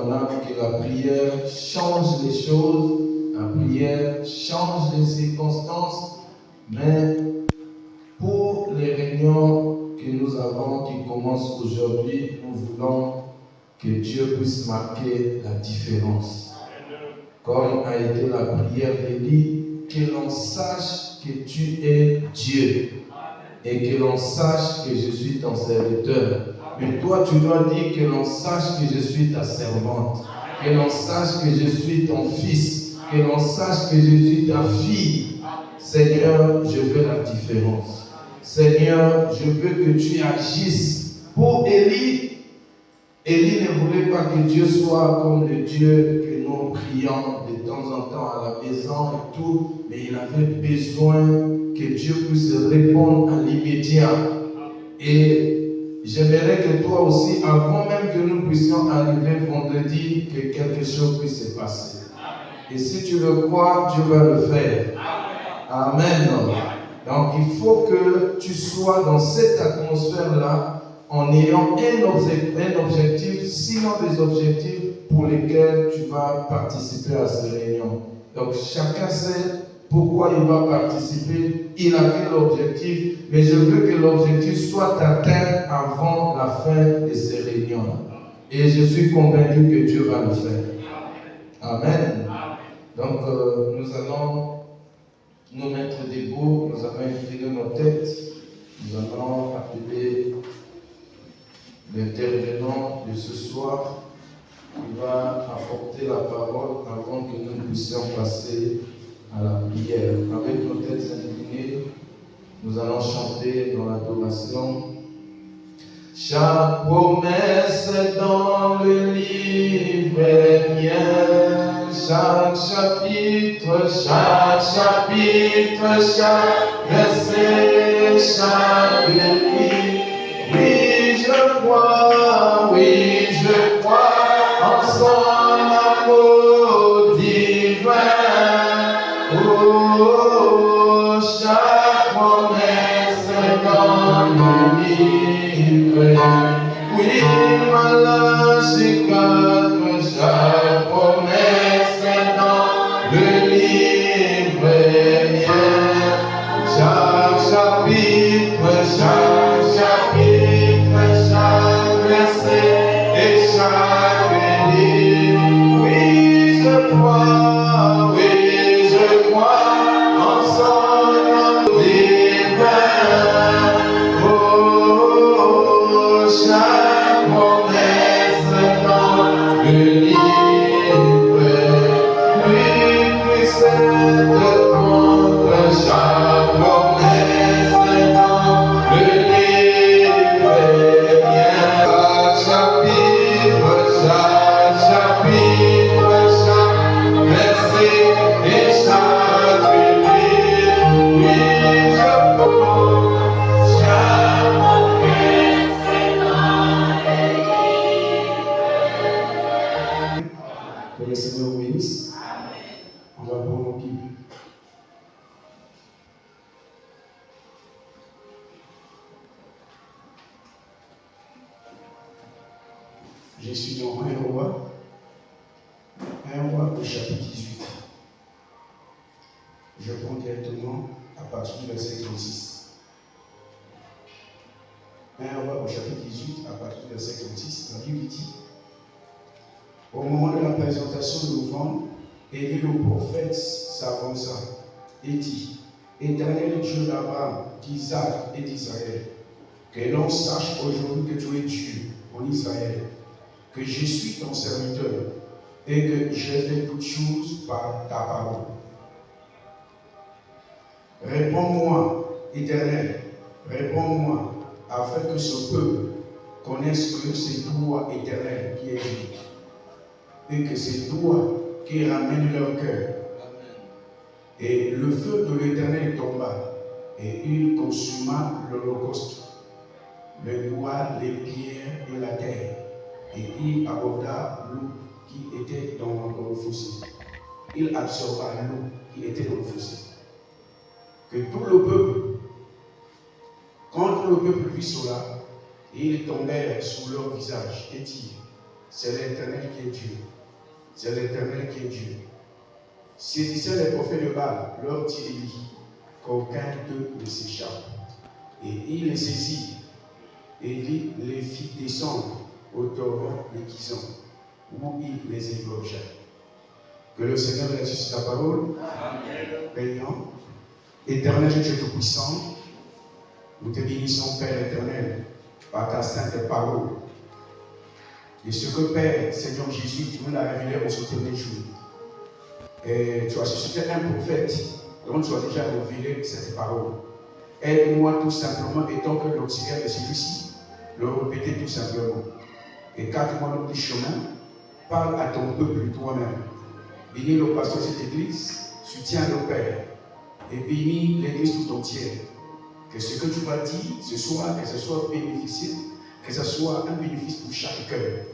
ton âme que la prière change les choses, la prière change les circonstances, mais pour les réunions que nous avons qui commencent aujourd'hui, nous voulons que Dieu puisse marquer la différence. Comme a été la prière d'Élie, que l'on sache que tu es Dieu et que l'on sache que je suis ton serviteur. Mais toi, tu dois dire que l'on sache que je suis ta servante, que l'on sache que je suis ton fils, que l'on sache que je suis ta fille. Seigneur, je veux la différence. Seigneur, je veux que tu agisses. Pour Élie, Élie ne voulait pas que Dieu soit comme le Dieu que nous prions de temps en temps à la maison et tout, mais il avait besoin que Dieu puisse répondre à l'immédiat. Et j'aimerais que toi aussi, avant même que nous puissions arriver vendredi, que quelque chose puisse se passer. Et si tu le crois, Dieu va le faire. Amen. Donc il faut que tu sois dans cette atmosphère-là en ayant un objectif, sinon des objectifs pour lesquels tu vas participer à ces réunions. Donc chacun sait pourquoi il va participer, il a quel objectif, mais je veux que l'objectif soit atteint avant la fin de ces réunions. Et je suis convaincu que Dieu va le faire. Amen. Donc nous allons nous mettre debout, nous allons incliner nos têtes, nous allons appeler l'intervenant de ce soir qui va apporter la parole avant que nous puissions passer à la prière. Avec nos têtes inclinées, nous allons chanter dans l'adoration. Chaque promesse dans le livre est mien, chaque chapitre, chaque verset, chaque ligne. Oui, je crois en son amour divin. Oh, chaque promesse dans le livre. Oui, voilà, chaque promesse dans le livre. Chaque chapitre, chaque verset et chaque ligne. Oui, je crois en son amour divin. Oh, chaque promesse dans le livre. Oui, puissante contre chaque promesse dans le livre. Chaque chapitre, chaque verset et chaque ligne. Oui, je crois chaque promesse dans le livre. Que le Seigneur vous bénisse. On va prendre nos Bibles. Je suis dans 1 roi au chapitre 18. Je prends directement à partir du verset 36. 1 roi au chapitre 18, à partir du verset 36, la Bible dit: au moment de la présentation de l'offrande, Élie le prophète s'avança et dit: Éternel Dieu d'Abraham, d'Isaac et d'Israël, que l'on sache aujourd'hui que tu es Dieu en Israël, que je suis ton serviteur et que j'ai fait toutes choses par ta parole. Réponds-moi, Éternel, réponds-moi, afin que ce peuple connaisse que c'est toi, Éternel, qui es Dieu, et que c'est toi qui ramène leur cœur. Et le feu de l'Éternel tomba, et il consuma l'holocauste, le bois, les pierres et la terre, et il aborda l'eau qui était dans le fossé. Il absorba l'eau qui était dans le fossé. Que tout le peuple, quand tout le peuple vit cela, ils tombèrent sur leur visage et dirent: c'est l'Éternel qui est Dieu. C'est l'Éternel qui est Dieu. Saisissez les prophètes de Baal, leur dit Élie, qu'aucun d'eux ne s'échappe. Et il les saisit. Élie les fit descendre au torrent de Kison, où il les égorgea. Que le Seigneur bénisse ta parole. Prions. Éternel Dieu Tout-Puissant, nous te bénissons, Père éternel, par ta sainte parole. Et ce que, Père, Seigneur Jésus, tu nous l'as révélé au ce dernier jour. Et tu as suscité un prophète dont tu as déjà révélé cette parole. Aide-moi tout simplement, étant que l'auxiliaire de celui-ci, le répéter tout simplement. Et garde-moi notre chemin, parle à ton peuple toi-même. Bénis le pasteur de cette église, soutiens le Père, et bénis l'église tout entière. Que ce que tu vas dire ce soir, que ce soit bénéficieux, que ce soit un bénéfice pour chaque cœur.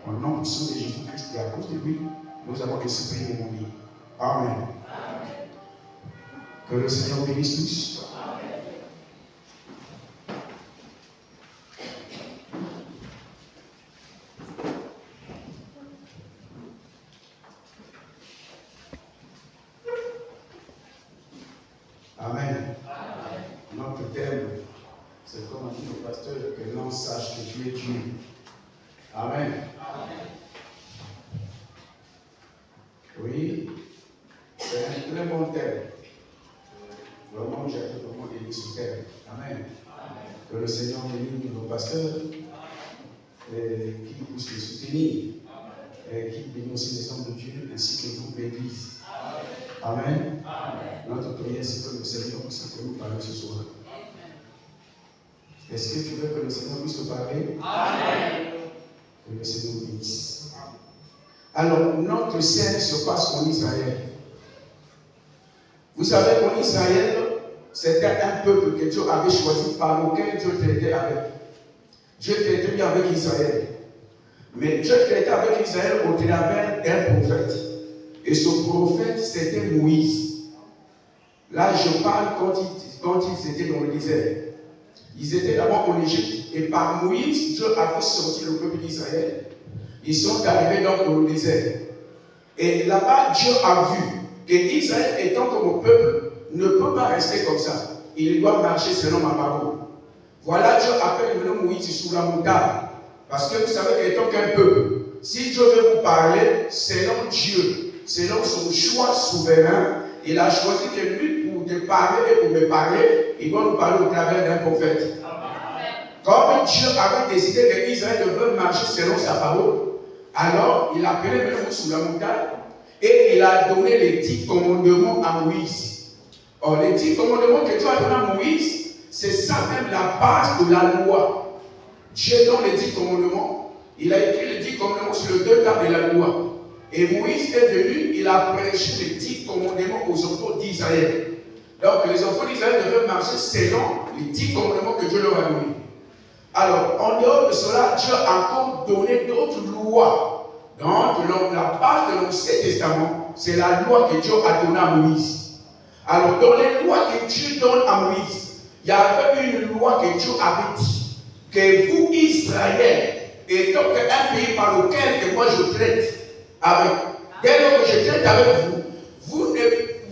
Au nom puissant de Jésus-Christ et à cause de lui, nous avons ainsi prié mon vie. Amen. Que le Seigneur bénisse tous. Amen. Notre thème, c'est comme dit le pasteur, que l'on sache que tu es Dieu. Amen. Oui, c'est un très bon thème. Vraiment, j'ai vraiment aimé ce thème. Amen. Que le Seigneur bénisse nos pasteurs et qui puisse les soutenir et qui bénisse aussi les hommes de Dieu ainsi que vous, l'Église. Amen. Notre prière, c'est que le Seigneur puisse nous parler ce soir. Est-ce que tu veux que le Seigneur puisse te parler? Amen. Que le Seigneur bénisse. Alors, notre scène se passe en Israël. Vous savez qu'en Israël, c'était un peuple que Dieu avait choisi, par lequel Dieu traitait avec. Dieu traitait bien avec Israël. Mais Dieu traitait avec Israël au travers d'un prophète. Et ce prophète, c'était Moïse. Là, je parle quand ils étaient dans le désert. Ils étaient d'abord en Égypte. Et par Moïse, Dieu a fait sortir le peuple d'Israël. Ils sont arrivés donc dans le désert. Et là-bas, Dieu a vu que Israël, étant comme peuple, ne peut pas rester comme ça. Il doit marcher selon ma parole. Voilà, Dieu appelle maintenant Moïse sur la montagne. Parce que vous savez qu'étant qu'un peuple, si Dieu veut vous parler, selon Dieu, selon son choix souverain, il a choisi que lui, pour te parler et pour me parler, il doit nous parler au travers d'un prophète. Comme Dieu avait décidé que Israël devait marcher selon sa parole, alors il a appelé maintenant sur la montagne et il a donné les 10 commandements à Moïse. Or, les 10 commandements que Dieu a donnés à Moïse, c'est ça même la base de la loi. Dieu donne les 10 commandements, il a écrit les 10 commandements sur le 2 quarts de la loi. Et Moïse est venu, il a prêché les 10 commandements aux enfants d'Israël. Donc les enfants d'Israël devaient marcher selon les 10 commandements que Dieu leur a donnés. Alors, en dehors de cela, Dieu a encore donné d'autres lois. Donc, la base de l'Ancien Testament, c'est la loi que Dieu a donnée à Moïse. Alors, dans les lois que Dieu donne à Moïse, il y avait une loi que Dieu avait dit, que vous, Israël, étant un pays par lequel que moi je traite, dès lors que je traite avec vous,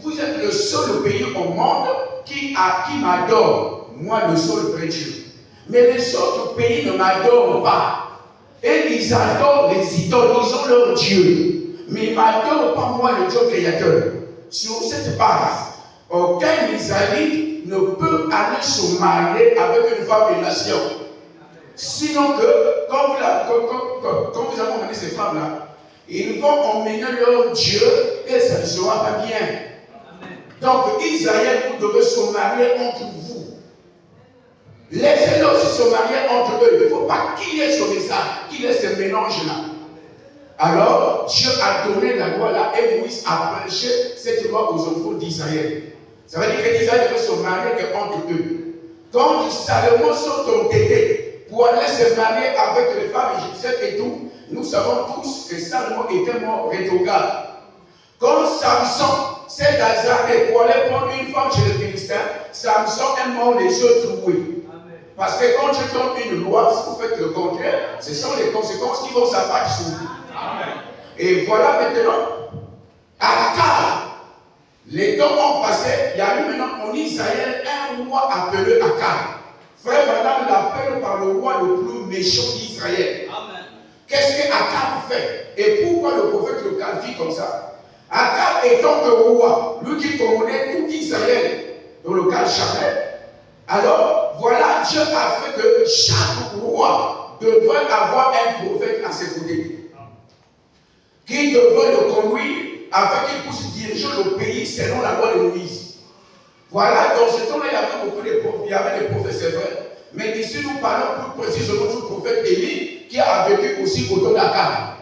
vous êtes le seul pays au monde qui m'adore, moi le seul vrai Dieu. Mais les autres pays ne m'adorent pas. Et ils adorent les idoles, ils ont leur Dieu. Mais ils ne m'adorent pas moi le Dieu créateur. Sur cette base, aucun Israélite ne peut aller se marier avec une femme des nations. Sinon que, quand vous avez emmené ces femmes-là, ils vont emmener leur Dieu et ça ne sera pas bien. Amen. Donc, Israël, vous devez se marier entre vous. Laissez-les aussi se marier entre eux. Il ne faut pas qu'il y ait qu'il y ait ce mélange-là. Alors, Dieu a donné la loi là et Moïse a prêché cette loi aux enfants d'Israël. Ça veut dire que Israël devait se marier entre eux. Quand Salomon sont entêtés pour aller se marier avec les femmes égyptiennes et tout, nous savons tous que Salomon était mort rétrograde. Quand Samson s'est hasardé pour aller prendre une femme chez les Philistins, Samson est mort les yeux troués. Parce que quand tu donnes une loi, si vous faites le contraire, ce sont les conséquences qui vont s'abattre sur vous. Et voilà maintenant, Akab, les temps ont passé, il y a eu maintenant en Israël un roi appelé Akab. Frère, madame l'appelle par le roi le plus méchant d'Israël. Qu'est-ce que Akab fait? Et pourquoi le prophète le qualifie comme ça? Akab étant le roi, lui qui commandait tout Israël dans le cas charnel, alors voilà, Dieu a fait que chaque roi devrait avoir un prophète à ses côtés, qui devrait le conduire afin qu'il puisse diriger le pays selon la loi de Moïse. Voilà, dans ce temps-là, il y avait beaucoup de prophètes, il y avait des prophètes, c'est vrai. Mais ici, nous parlons plus précisément du prophète Élie, qui a vécu aussi au temps d'Akab.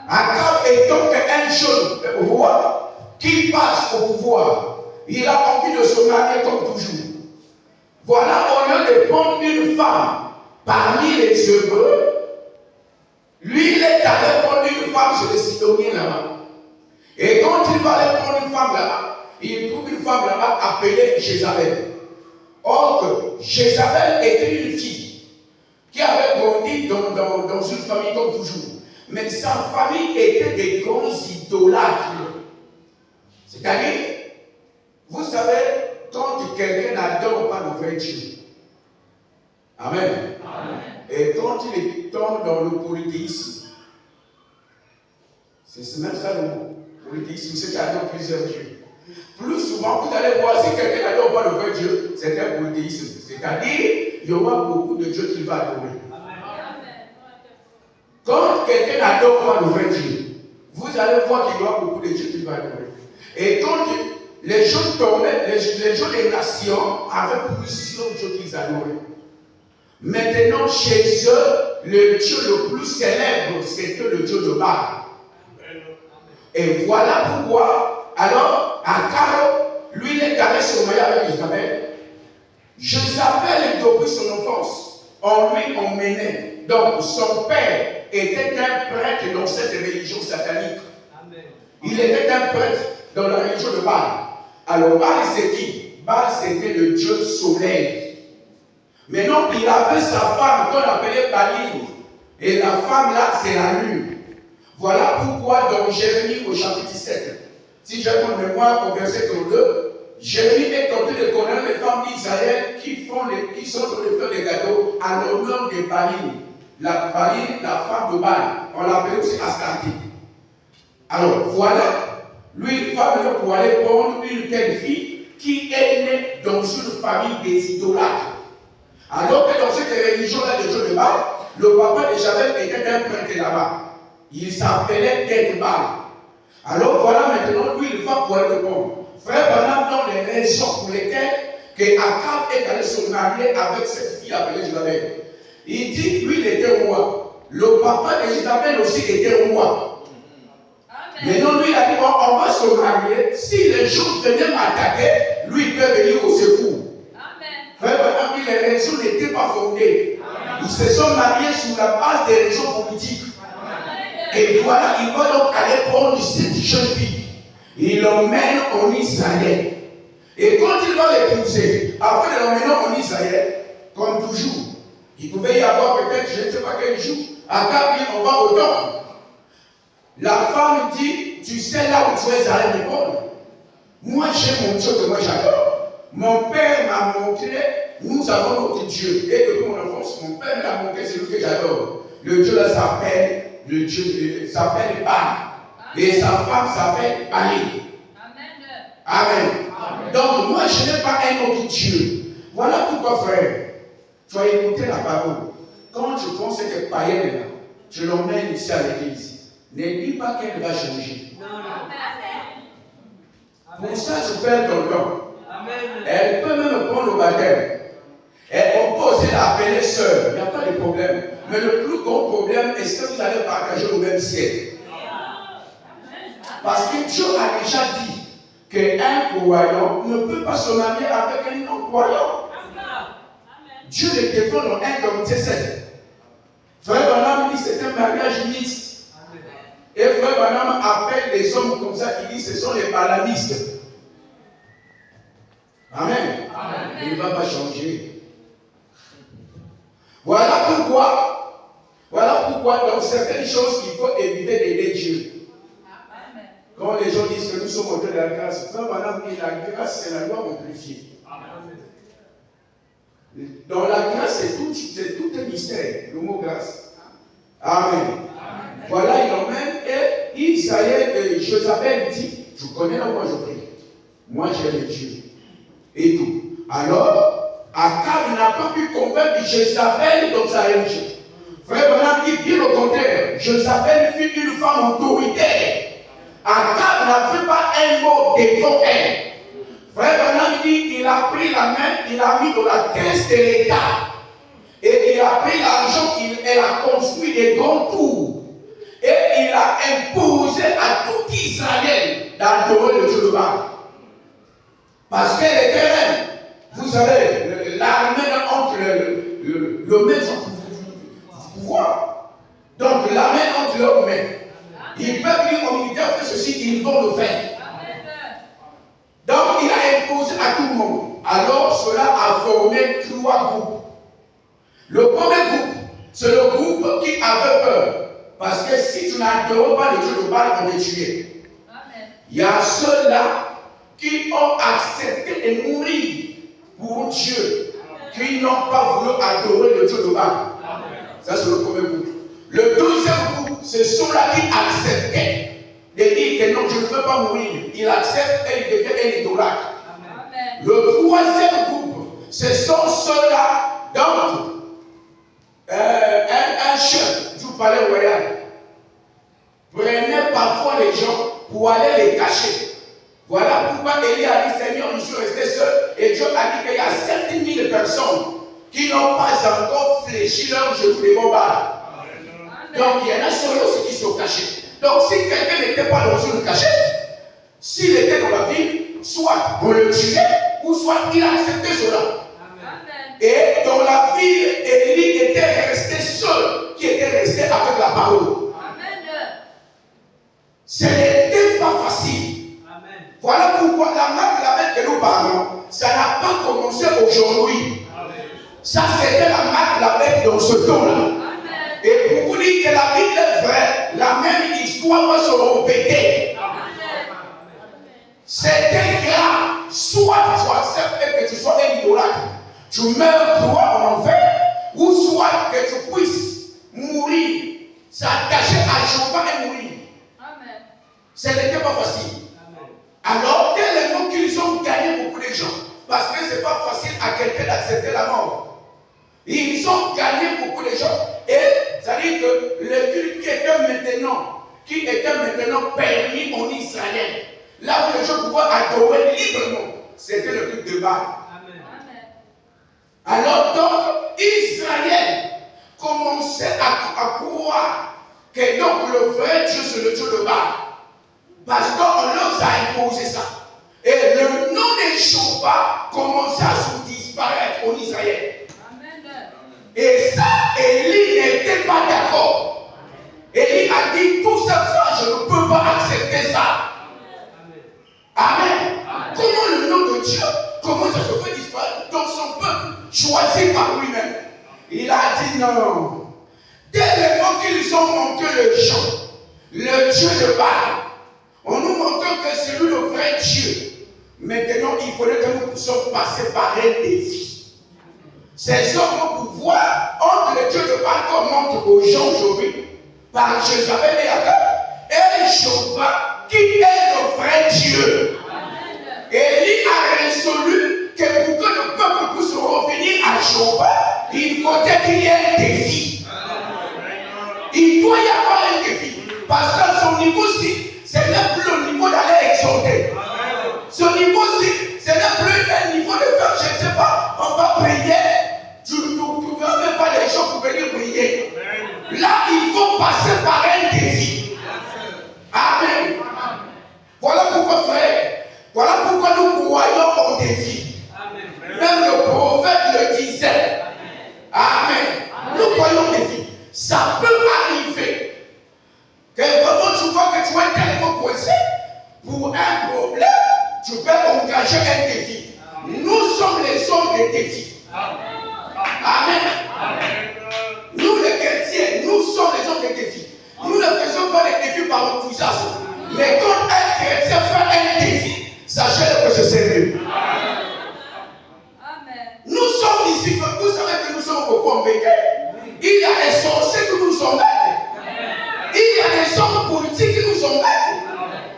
Akab étant un jeune roi qui passe au pouvoir, il a envie de se marier comme toujours. Voilà, au lieu de prendre une femme parmi les Hébreux, lui, il est allé prendre une femme sur les Sidoniens là-bas. Et quand il va aller prendre une femme là-bas, il trouve une femme là-bas appelée Jézabel. Or que Jézabel était une fille qui avait grandi dans une famille comme toujours. Mais sa famille était des grands idolâtres. C'est-à-dire, vous savez, quand quelqu'un n'adore pas le vrai Dieu. Amen. Amen. Et quand il tombe dans le polythéisme, c'est même ça le mot. Polythéisme, c'est qu'il adore plusieurs dieux. Plus souvent, vous allez voir, si quelqu'un n'adore pas le vrai Dieu, c'est un polythéisme. C'est-à-dire, il y aura beaucoup de dieux qu'il va adorer. Quand quelqu'un n'adore pas le vrai Dieu, vous allez voir qu'il y aura beaucoup de dieux qu'il va adorer. Et quand les gens tombaient, les gens des nations avaient plusieurs dieux qu'ils adoraient. Maintenant, chez eux, le Dieu le plus célèbre, c'était le Dieu de Baal. Et voilà pourquoi, alors, Akab, lui, il est allé se marier avec Jézabel. Jézabel, depuis son enfance, on lui emmenait. Donc, son père était un prêtre dans cette religion satanique. Amen. Il était un prêtre dans la religion de Baal. Alors, Baal, c'est qui? Baal, c'était le dieu soleil. Maintenant, il avait sa femme qu'on appelait Baline. Et la femme là, c'est la lune. Voilà pourquoi dans Jérémie au chapitre 17, si j'ai mon mémoire au verset 32, Jérémie est tenté de connaître les femmes d'Israël qui sont en train de faire des gâteaux à l'honneur de Baline. La Baline, la femme de Baal, on l'appelle aussi Astarté. Alors voilà, lui, il va venir pour aller prendre une telle fille qui est née dans une famille des idolâtres. Alors que dans cette religion-là de Dieu de Baal, le papa de Jézabel était un prêtre là-bas. Il s'appelait Ted-Baal. Alors voilà maintenant, lui, il va pouvoir répondre. Frère Branham donne les raisons pour lesquelles Akab est allé se marier avec cette fille appelée Jézabel. Il dit, lui, il était roi. Le papa de Jézabel aussi était roi. Maintenant, lui, il a dit, on va se marier. Si les gens venaient m'attaquer, lui, il peut venir au secours. Frère Branham dit, les raisons n'étaient pas fondées. Ils se sont mariés sur la base des raisons politiques. Et voilà, il va donc aller prendre cette jeune fille. Il l'emmène en Israël. Et quand il va l'épouser, après de l'emmener en Israël, comme toujours, il pouvait y avoir peut-être, je ne sais pas quel jour, Akab dit, on va au temple. La femme dit, tu sais là où tu es allé répondre. Moi, j'ai mon Dieu que moi j'adore. Mon père m'a montré, nous avons notre Dieu. Et depuis mon enfance, mon père m'a montré celui que j'adore. Le Dieu là s'appelle, le Dieu s'appelle Baal. Et sa femme s'appelle Baline. Amen. Amen. Amen. Donc moi je n'ai pas un autre Dieu. Voilà pourquoi frère, tu as écouté la parole. Quand tu penses que tu es païen là, tu l'emmènes ici à l'église. Ne dis pas qu'elle va changer. Non. Pour ça je perds ton temps. Amen. Elle peut même prendre le baptême. Et on peut aussi l'appeler sœur. Il n'y a pas de problème. Mais le plus gros problème, est-ce que vous allez partager le même ciel? Parce que Dieu a déjà dit qu'un croyant ne peut pas se marier avec un non-croyant. Dieu le défend dans 1 Corinthiens 7. Frère Branham dit que c'est un mariage mixte. Et Frère Branham appelle les hommes comme ça qui disent que ce sont les balamistes. Amen. Amen. Il ne va pas changer. Voilà pourquoi dans certaines choses, il faut éviter d'aider Dieu. Quand les gens disent que nous sommes autour de la grâce, frère Branham dit la grâce, c'est la loi amplifiée. Dans la grâce, c'est tout un mystère, le mot grâce. Amen. Voilà, il emmène et Israël, Josaphat dit, je connais là où moi je prie. Moi j'ai le Dieu. Et tout. Alors, Akab n'a pas pu convaincre Josaphat dans sa religion. Frère Branham dit bien au contraire, Josaphat fut une femme autoritaire. Akab n'avait pas un mot devant elle. Frère Branham dit, il a pris la main, il a mis dans la caisse de l'État. Et il a pris l'argent, elle a construit des grands tours. Et il a imposé à tout Israël d'adorer le Dieu de Baal. Parce qu'elle était reine. Vous savez, l'armée entre le maître du pouvoir. Donc l'armée entre leurs mains. Ils peuvent dire aux militaires, faites ceci, ils vont le faire. Donc il a imposé à tout le monde. Alors cela a formé 3 groupes. Le premier groupe, c'est le groupe qui avait peur. Parce que si tu n'adores pas le Dieu de Baal, on est tué. Il y a ceux-là qui ont accepté de mourir pour Dieu, qui n'ont pas voulu adorer le Dieu de Baal. Ça, c'est le premier groupe. Le deuxième groupe, ce sont là qui acceptaient de dire que non, je ne veux pas mourir. Il accepte et il devient un idolâtre. Le troisième groupe, ce sont ceux-là, donc, un chef du palais royal prenait parfois les gens pour aller les cacher. Voilà pourquoi Élie a dit, Seigneur, je suis resté seul. Et Dieu a dit qu'il y a 7000 personnes qui n'ont pas encore fléchi leur genou devant Baal. Donc il y en a seulement ceux qui sont cachés. Donc si quelqu'un n'était pas dans une cachette, s'il était dans la ville, soit on le tuait, ou soit il acceptait cela. Et dans la ville, Élie était resté seul, qui était resté avec la parole. Ce n'était pas facile. Voilà pourquoi la marque que nous parlons, ça n'a pas commencé aujourd'hui. Ça, c'était la marque dans ce temps-là. Et pour vous dire que la Bible est vraie, la même histoire va se répéter. C'était grave. Soit tu acceptes que tu sois un idolâtre, tu meurs toi en enfer, ou soit que tu puisses mourir, s'attacher à Jéhovah et mourir. Ce n'était pas facile. Alors, tellement qu'ils ont gagné beaucoup de gens, parce que ce n'est pas facile à quelqu'un d'accepter la mort. Ils ont gagné beaucoup de gens. Et ça dit que le culte qui était maintenant permis en Israël, là où les gens pouvaient adorer librement, c'était le culte de Baal. Alors donc, Israël commençait à croire que donc le vrai Dieu c'est le Dieu de Baal. Parce qu'on leur a imposé ça. Et le nom de Jéhovah commençait à se disparaître en Israël. Et ça, Élie n'était pas d'accord. Élie a dit, tout ça, je ne peux pas accepter ça. Amen. Comment le nom de Dieu, comment ça se fait disparaître dans son peuple, choisi par lui-même? Il a dit non. Tellement qu'ils ont monté le chant, le Dieu de Baal, on nous montre que c'est lui le vrai Dieu. Maintenant, il faudrait que nous puissions passer par un défi. Ces hommes vont pouvoir, entre le Dieu de Baal qu'on montre aux gens aujourd'hui, par Josaphat et Akab, et Jéhovah, qui est le vrai Dieu. Élie a résolu que pour que le peuple puisse revenir à Jéhovah, il faudrait qu'il y ait un défi. Il doit y avoir un défi. Parce qu'à son niveau-ci, ce n'est plus le niveau d'aller exhorter. Ce niveau-ci, ce n'est plus un niveau de faire, je ne sais pas, on va prier. Tu ne trouveras même pas les gens pour venir prier. Là, il faut passer par un défi. Amen. Voilà pourquoi, frère, voilà pourquoi nous croyons au défi. Même le prophète le disait. Amen. Nous croyons au défi. Ça peut arriver que vraiment tu vois que tu es tellement coincé pour un problème, tu peux engager un défi. Nous sommes les hommes des défis. Amen. chair que c'est mieux. Nous sommes ici, vous savez que nous sommes beaucoup embêtés. Il y a des sorciers qui nous embêtent. Il y a des hommes politiques qui nous embêtent.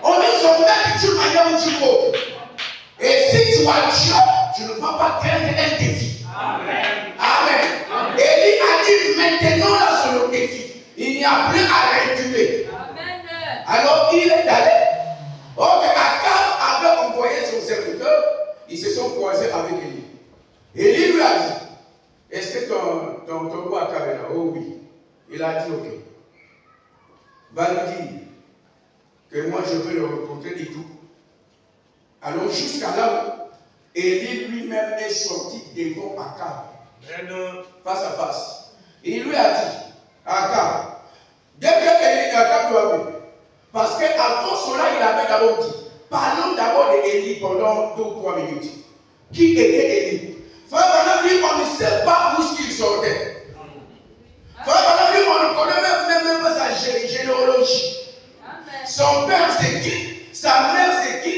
On nous embête d'une manière ou d'une autre. Et si tu as Dieu, tu ne vas pas craindre un défi. Amen. Élie a dit maintenant là sur le défi. Il n'y a plus à reculer. Alors il est allé. Or que Akab avait envoyé son serviteur, ils se sont croisés avec Élie. Élie lui a dit, est-ce que ton roi Akab est là? Oh oui. Il a dit ok. Va lui dire que moi je veux le rencontrer et tout. Alors jusqu'à là où Élie lui-même est sorti devant Akab, face à face. Il lui a dit, Akab, dès que Akab lui a vu, parce qu'avant cela, il avait d'abord dit, parlons d'abord d'Élie pendant 2 ou 3 minutes. Qui était Élie? Frère, lui, on ne sait pas où il sortait. Frère, lui, on ne connaît même pas sa généalogie. Son père c'est qui? Sa mère c'est qui?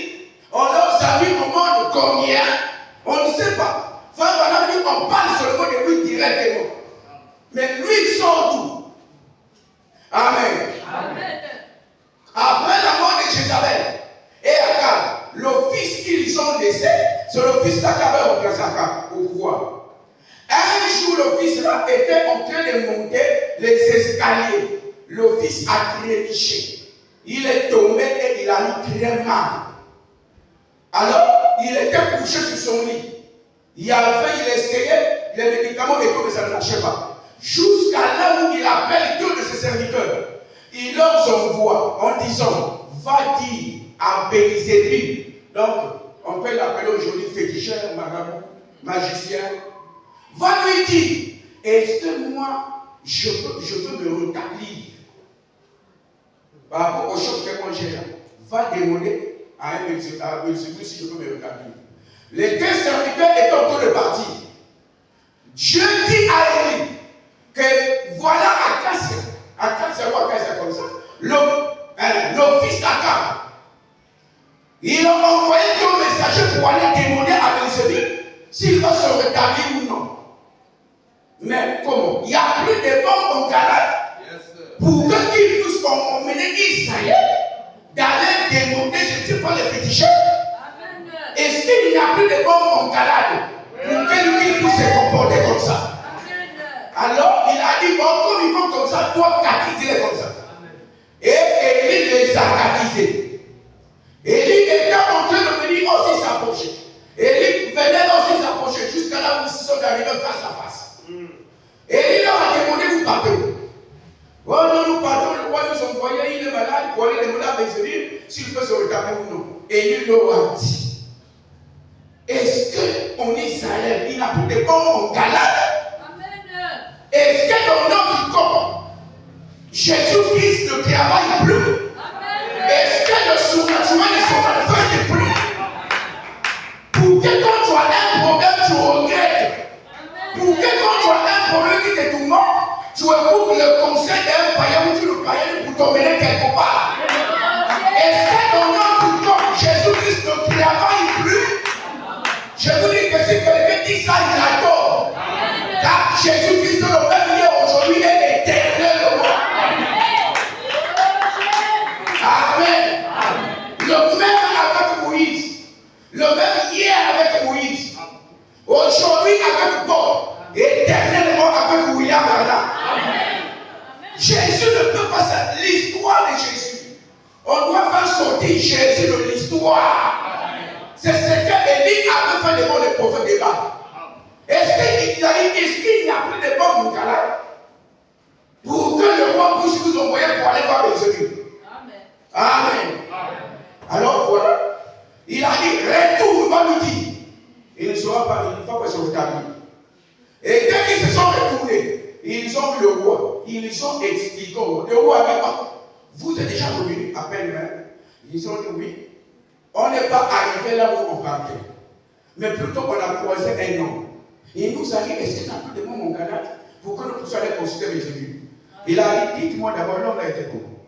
On leur a mis au monde combien? On ne sait pas. Frère, lui, on parle seulement de lui directement. Mais lui, il sort d'où? Amen. Après la mort de Jézabel et Akab, le fils qu'ils ont laissé, c'est le fils d'Akab qui a remplacé Akab au pouvoir. Un jour, le fils là était en train de monter les escaliers. Le fils a trébuché. Il est tombé et il a eu très mal. Alors, il était couché sur son lit. Il essayait les médicaments et tout, mais ça ne marchait pas. Jusqu'à là où il appelle 2 de ses serviteurs. Il leur envoie en disant, va dire à Bézébi. Donc, on peut l'appeler aujourd'hui féticheur, marabout, magicien. Va lui dire, est-ce que moi, je veux me rétablir par rapport au choc que moi j'ai là? Va demander à un Bézébi si je peux me rétablir. Les 2 serviteurs étaient en train de partir. Dieu dit à Élie que voilà Akab, c'est comme ça. Le fils d'Akab. Il a envoyé 2 messagers pour aller demander à Bézébi s'il va se rétablir ou non. Mais comment? Il n'y a plus de bombes en Galade pour qu'ils puissent emmener Israël d'aller demander, je ne sais pas, les féticheurs. Est-ce qu'il n'y a plus de bombes en Galade pour qu'ils puissent se comporter comme ça? Alors il a dit, bon, comme ils vont comme ça, toi, catise-les comme ça. Et Élie les a catissés. Élie était en train de venir aussi s'approcher. Élie venait aussi s'approcher jusqu'à là où ils sont arrivés face à face. Élie leur a demandé, vous partez où? Oh non, nous partons, le roi nous envoyait, il est malade, pour aller demander à Bézébi s'il peut se rétablir ou non. Élie leur a dit, est-ce qu'en Israël, il n'y a plus de bombes en Galade? Est-ce que dans notre corps, Jésus-Christ ne travaille plus? Est-ce que le surnaturel ne se manifeste plus? Pour que quand tu as un problème, tu regrettes. Pour que quand tu as un problème qui te tourmente, tu écoutes le conseil d'un païen ou d'une païenne pour t'emmener quelque part. Est-ce que dans notre corps, Jésus-Christ ne travaille plus? Je vous dis que si quelqu'un dit ça, il a tort. Car Jésus-Christ, le même hier, aujourd'hui, est éternellement. Amen. Le même avec Moïse. Le même hier avec Moïse. Aujourd'hui avec Paul. Éternellement avec William Bernard. Jésus ne peut pas sortir l'histoire de Jésus. On doit faire sortir Jésus de l'histoire. C'est ce que Élie avait fait devant les prophètes de Baal. Est-ce qu'il n'y a plus de bombes au Galade pour que le roi puisse vous envoyer pour aller voir Bézébi? Amen. Alors voilà. Il a dit, retourne, va lui dire. Il ne sera pas, il ne va pas se rétablir. Et dès qu'ils se sont retournés, ils ont vu le roi. Ils ont expliqué. Le roi a dit, vous êtes déjà revenu à peine même. Ils ont dit oui. On n'est pas arrivé là où on partait. Mais plutôt on a croisé un homme. Il nous a dit, est-ce que tu as plus de mots mon Galate pour que nous puissions aller consulter Bézébi? Il a dit, dites-moi d'abord, l'homme a été comment?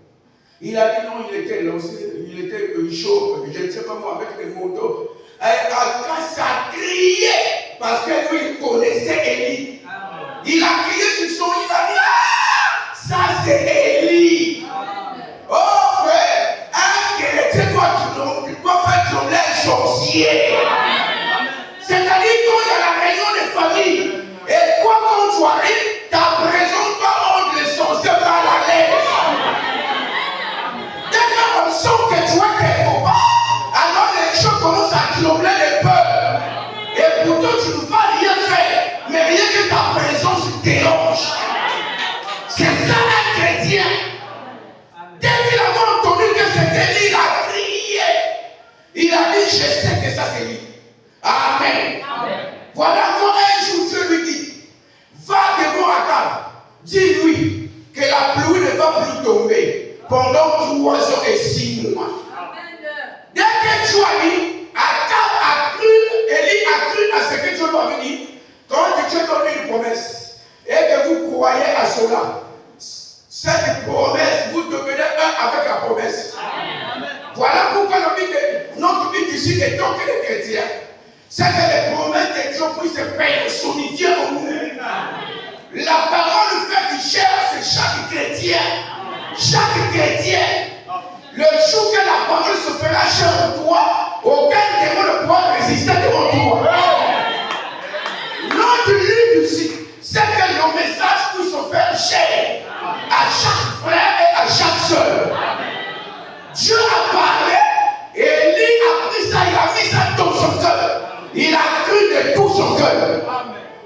Il a dit non, il était lancé, il il était chaud, je ne sais pas moi, avec les motos. Quand ça criait, parce que lui, il connaissait Élie. Il a crié sur son lit, il a dit, ah, ça c'est Élie. Oh frère, un chrétien doit faire trembler un sorcier. C'est-à-dire quand il y a la réunion des familles, et quoi quand tu arrives, ta présence va rendre les sorciers mal à l'aise. Dès qu'on sent que tu es quelque part, alors les choses commencent à trembler de peur. Et pourtant tu ne vas rien faire, mais rien que ta présence dérange. C'est ça un chrétien. Dès qu'il a entendu que c'était lui, il a crié. Il a dit, je sais que ça c'est lui. Amen. Voilà quand un jour Dieu lui dit, va devant Akab, dis-lui que la pluie ne va plus tomber pendant 3 ans et 6 mois. Dès que Dieu a dit, Akab a cru, Élie a cru à ce que Dieu lui avait dit. Quand Dieu donne une promesse et que vous croyez à cela, cette promesse, vous devenez un avec la promesse. Voilà pourquoi notre but ici est tant que les chrétiens, c'est que les promesses de Dieu puissent se personnifier en nous. La parole faite chair, c'est chaque chrétien. Chaque chrétien. Le jour que la parole se fera chair en toi, aucun démon ne pourra résister devant toi. Notre but ici, c'est que nos messages puissent se faire chair à chaque frère et à chaque soeur. Dieu a parlé, et Élie a pris ça, il a mis ça dans son cœur. Il a cru de tout son cœur.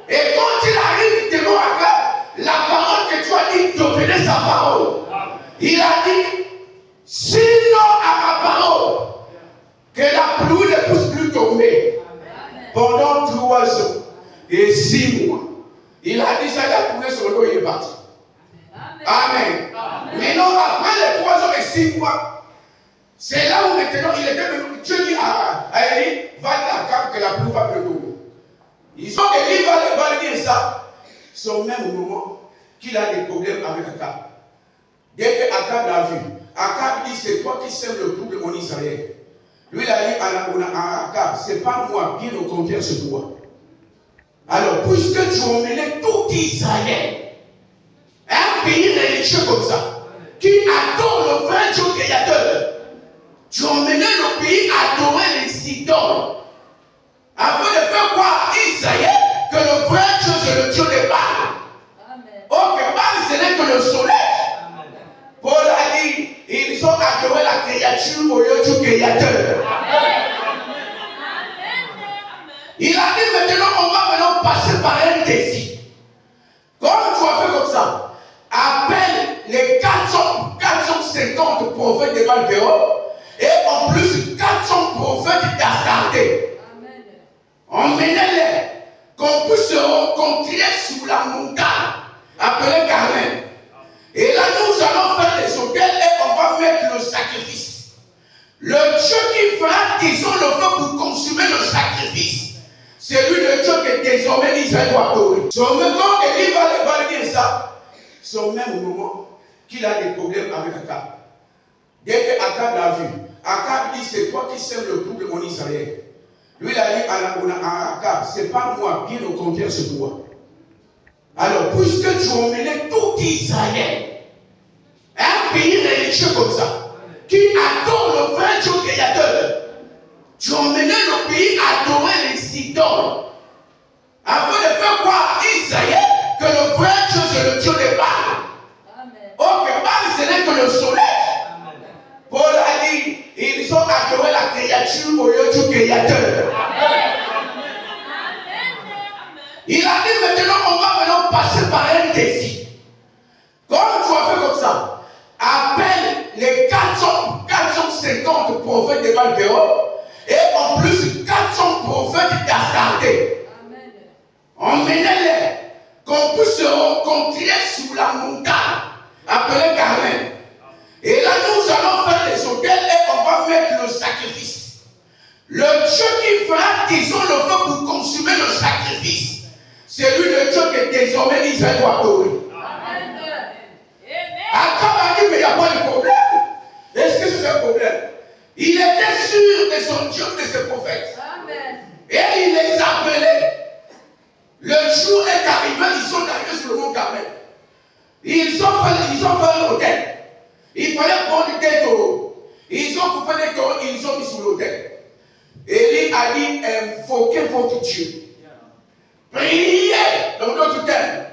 Et quand il arrive devant Akab, la parole que Dieu a dit d'obéir sa parole. Il a dit, sinon à ma parole, que la pluie ne puisse plus tomber pendant 3 ans et 6 mois. Il a dit ça, il a coulé sur l'eau, il est parti. Amen. Maintenant, après les 3 ans et 6 mois, c'est là où maintenant il était venu. Dieu dit à Élie, va dire à Akab que la pluie va plus tomber. Ils ont Élie va dire ça. C'est au même moment qu'il a des problèmes avec Akab. Dès que Akab l'a vu, Akab dit, c'est toi qui sèmes le trouble en Israël. Lui, il a dit à Akab, c'est pas moi, bien au contraire, c'est toi. Alors, puisque tu as emmené tout Israël, un pays religieux comme ça, qui adore le vrai Dieu créateur, tu as emmené le pays à adorer les idoles, afin de faire croire à Israël que le vrai Dieu, c'est le Dieu des Baal. Or que Baal, ce n'est que le soleil. Paul a dit, ils ont adoré la créature au lieu du créateur. Il a dit maintenant, on va maintenant passer par un défi. Comme tu as fait comme ça, appelle les 450 prophètes de Baal-Péor et en plus 400 prophètes d'Astarté. Emmenez-les, qu'on puisse se rencontrer sur la montagne appelée Carmel. Et là, nous allons faire les autels et on va mettre le sacrifice. Le Dieu qui fera, disons, le feu pour consumer le sacrifice, c'est lui le Dieu que désormais Israël doit adorer. C'est au même temps qu'Élie va dire ça. C'est au même moment qu'il a des problèmes avec Akab. Dès que Akab l'a vu, Akab dit, c'est toi qui sèmes le trouble en Israël. Lui, il a dit à Akab, c'est pas moi, bien au contraire, c'est toi. Alors, puisque tu as emmené tout Israël, un pays religieux comme ça, qui adore le vrai Dieu créateur, tu as emmené le pays à adorer les idoles, afin de faire croire à Israël que le vrai Dieu, c'est le Dieu des Baal. Or que Baal, ce n'est que le soleil. Paul a dit, ils ont adoré la créature au lieu du créateur. Il a dit maintenant, on va maintenant passer par un défi. Comme tu as fait comme ça, appelle les 450 prophètes de Baal-Péor et en plus 400 prophètes d'Astarté. Emmenez-les, qu'on puisse se rencontrer sur la montagne appelée Carmel. Et là, nous allons faire les autels et on va mettre le sacrifice. Le Dieu qui fera, disons, le feu pour consumer le sacrifice, c'est lui le Dieu que désormais Israël doit adorer. Akab a dit, mais il n'y a pas de problème. Est-ce que c'est un problème? Il était sûr de son Dieu, de ses prophètes. Amen. Et il les appelait. Le jour est arrivé, ils sont arrivés sur le mont Carmel. Ils ont fait un hôtel. Il fallait prendre des taureaux. Ils ont coupé des taureaux, ils ont mis sur l'hôtel. Élie a dit, invoquez votre Dieu. Priez, dans d'autres termes,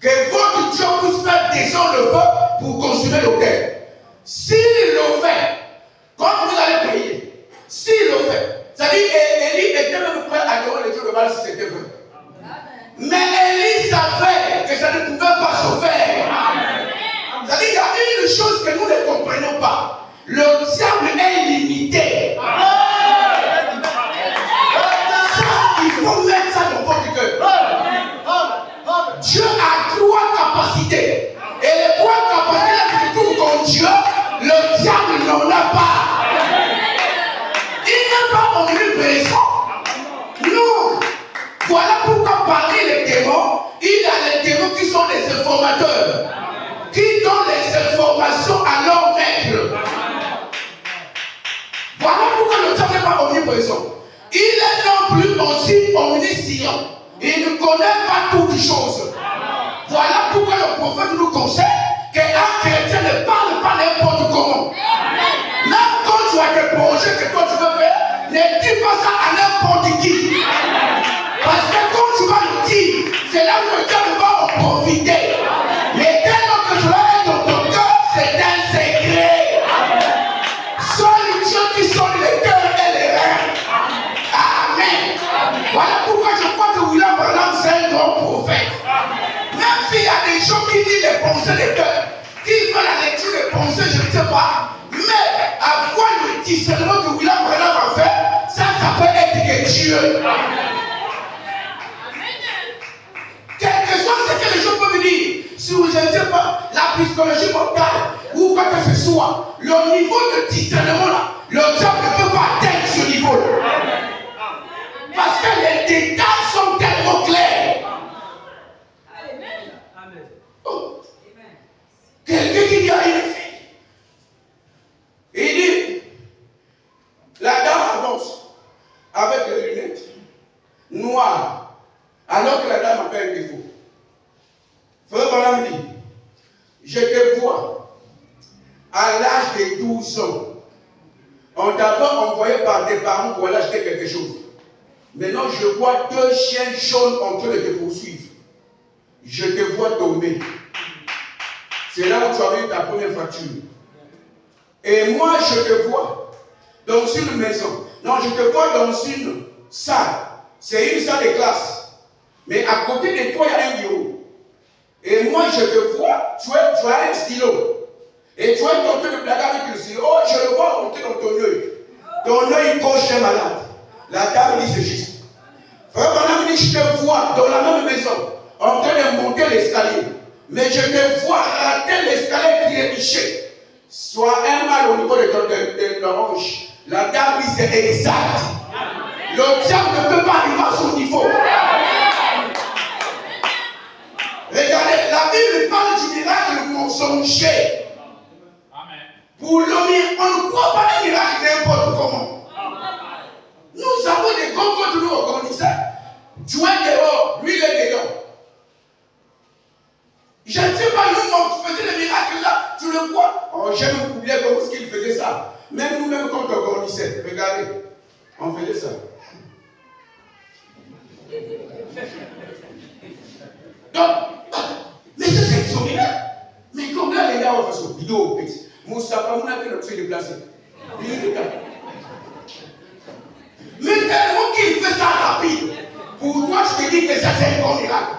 que votre Dieu puisse faire descendre le feu pour consumer l'hôtel. S'il le fait, quand vous allez prier, s'il le fait, c'est-à-dire Élie était même prêt à adorer le Dieu de Baal si c'était vrai. Mais Élie savait que ça ne pouvait pas se faire. C'est-à-dire qu'il y a une chose que nous ne comprenons pas. Le diable est limité. Ça, il faut mettre ça dans votre cœur. Dieu a trois capacités. Et les trois capacités qui tournent contre Dieu, le diable n'en a pas. Il n'est pas omniprésent. Non. Voilà pourquoi parmi les démons, il y a les démons qui sont des informateurs, qui donnent les informations à leur maître. Voilà pourquoi le diable n'est pas omniprésent. Il est non plus aussi omniscient. Il ne connaît pas toutes choses. Voilà pourquoi le prophète nous conseille qu'un chrétien ne parle pas n'importe comment. Même quand tu as des projets que toi tu veux faire, ne dis pas ça à n'importe qui. Parce que quand tu vas le dire, c'est là où le diable va en profiter. Mais tellement que cela est dans ton cœur, c'est un secret. Seul Dieu qui sonne les cœurs et les reins. Amen. Voilà pourquoi je crois que William Branham c'est un grand prophète. Même s'il y a des gens qui disent les pensées des cœurs, qui font la lecture des pensées, je ne sais pas. Mais avoir le discernement que William Branham a fait, ça peut être que Dieu. Quelque chose, c'est que les gens peuvent me dire, si je ne sais pas, la psychologie mentale, ou quoi que ce soit, le niveau de discernement là, le diable ne peut pas atteindre ce niveau-là. Parce que les détails sont tellement clairs. Oh. Quelqu'un qui dit à une fille, il dit, la dame avance avec les lunettes noires. Alors que la dame a fait un défaut. Frère Branham dit, je te vois à l'âge de 12 ans. On t'avait envoyé par tes parents pour aller acheter quelque chose. Maintenant, je vois deux chiens jaunes en train de te poursuivre. Je te vois tomber. C'est là où tu as eu ta première fracture. Et moi, je te vois dans une maison. Non, je te vois dans une salle. C'est une salle de classe. Mais à côté de toi, il y a un bureau. Et moi, je te vois, tu as un stylo. Et tu es en train de blaguer avec le stylo. Oh, je le vois monter dans ton œil. Ton œil gauche est malade. La dame dit c'est juste. Frère Branham dit, je te vois dans la même maison, en train de monter l'escalier. Mais je te vois rater l'escalier qui est liché. Soit un mal au niveau de l'orange. La dame dit c'est exact. Le diable ne peut pas arriver à son niveau. Regardez, la Bible parle du miracle mensonger. Pour l'homme, on ne croit pas les miracles n'importe comment. Nous avons des grands contre nous organisés. Tu es dehors, lui il est dedans. Je ne sais pas, nous, on faisait les miracles là, tu le vois. Oh, j'aime oublier comment qu'il faisait ça. Même nous-mêmes, quand on organisait, regardez, on faisait ça. Donc, mais ça c'est exorbitant. Mais comme là, les gars, on fait ça. Vidéo, petit. Moussa, pas mon appel, on s'est déplacé. Mais tellement qu'il fait ça rapide. Pour toi, je te dis que ça c'est un grand miracle.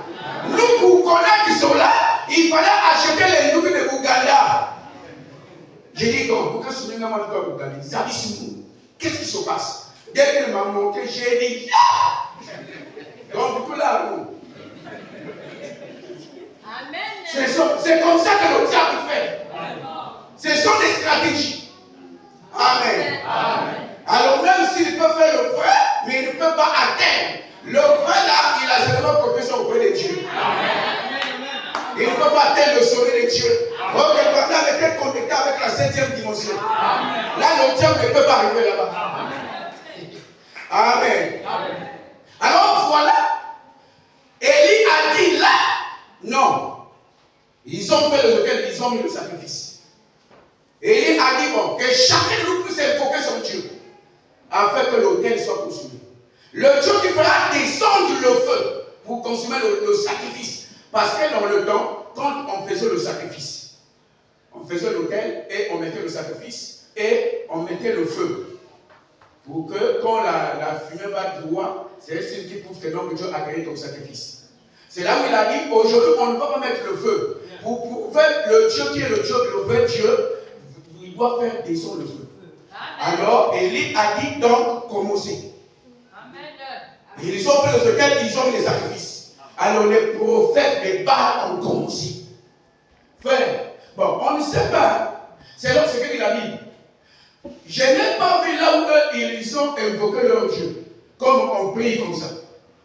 Nous, pour connaître qui sont là, il fallait acheter les nouvelles de Ouganda. J'ai dit, donc, pourquoi ce n'est pas moi qui dois Ouganda? Ils habitent sur nous. Qu'est-ce qui se passe? Dès qu'elle m'a monté, j'ai dit, donc, tout là, nous. C'est comme ça que le diable fait. Ce sont des stratégies. Amen. Amen. Alors même s'il peut faire le vrai, mais il ne peut pas atteindre. Le vrai là, il a seulement copié son auprès de Dieu. Amen. Il ne peut pas atteindre le sommet de Dieu. Ok, Abraham était connecté avec la 7e dimension. Là, le diable ne peut pas arriver là-bas. Amen. Alors voilà, Élie a dit là, non. Ils ont fait lequel ils ont mis le sacrifice. Élie a dit bon, que chacun de nous puisse invoquer son Dieu, afin que l'autel soit consumé. Le Dieu qui fera descendre le feu pour consumer le sacrifice. Parce que dans le temps, quand on faisait le sacrifice, on faisait l'autel et on mettait le sacrifice et on mettait le feu. Pour que quand la fumée va droit, c'est un signe qui prouve que donc Dieu a créé ton sacrifice. C'est là où il a dit, aujourd'hui on ne peut pas mettre le feu. Pour prouver le Dieu qui est le Dieu, le vrai Dieu, il doit faire descendre le feu. Alors Élie a dit donc commencer. Ils ont fait lequel ils ont mis les sacrifices. Alors les prophètes des Baal ont commencé. Frère, bon, on ne sait pas. C'est donc ce qu'il a dit. Je n'ai pas vu là où ils ont invoqué leur Dieu, comme on prie comme ça.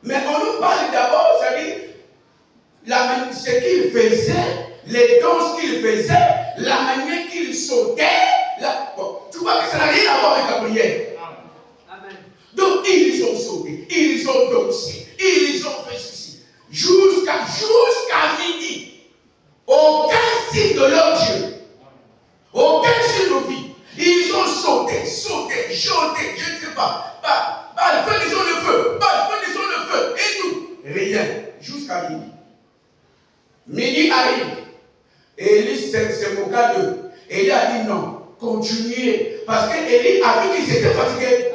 Mais on nous parle d'abord, c'est-à-dire ce qu'ils faisaient, les danses qu'ils faisaient, la manière qu'ils sautaient. Bon, tu vois que ça n'a rien à voir avec la prière. Amen. Donc ils ont sauté, ils ont dansé, ils ont fait ceci. Jusqu'à midi. Aucun signe de leur Dieu. Aucun signe de vie. Ils ont sauté, chanté, je ne sais pas. Faisons le feu, faisons le feu. Et tout. Rien. Jusqu'à midi. Midi arrive. Élie se moqua d'eux. Élie a dit non, continuez. Parce qu'Élie a vu qu'ils étaient fatigués.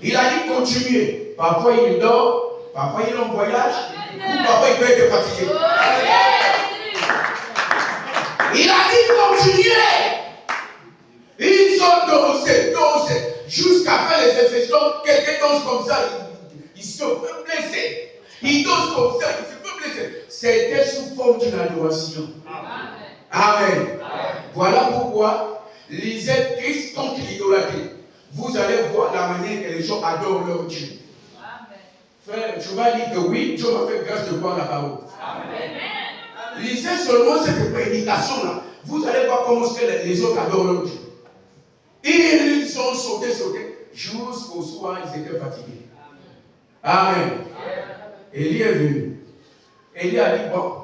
Il a dit continuez. Parfois il dort, parfois il est en voyage, ou parfois il peut être fatigué. Il a dit continuez. Ils ont dansé, jusqu'à faire les exceptions. Quelqu'un danse comme ça, il se fait blesser. Il danse comme ça, il se fait blesser. C'était sous forme d'une adoration. Amen. Voilà pourquoi lisez Christ contre l'idolâtrie. Vous allez voir la manière que les gens adorent leur Dieu. Frère, tu vas dire que oui, Dieu m'a fait grâce de voir la parole. Lisez seulement cette prédication-là. Vous allez voir comment les autres adorent leur Dieu. Ils ont sauté, jusqu'au soir, ils étaient fatigués. Amen. Élie est venu. Élie a dit, bon,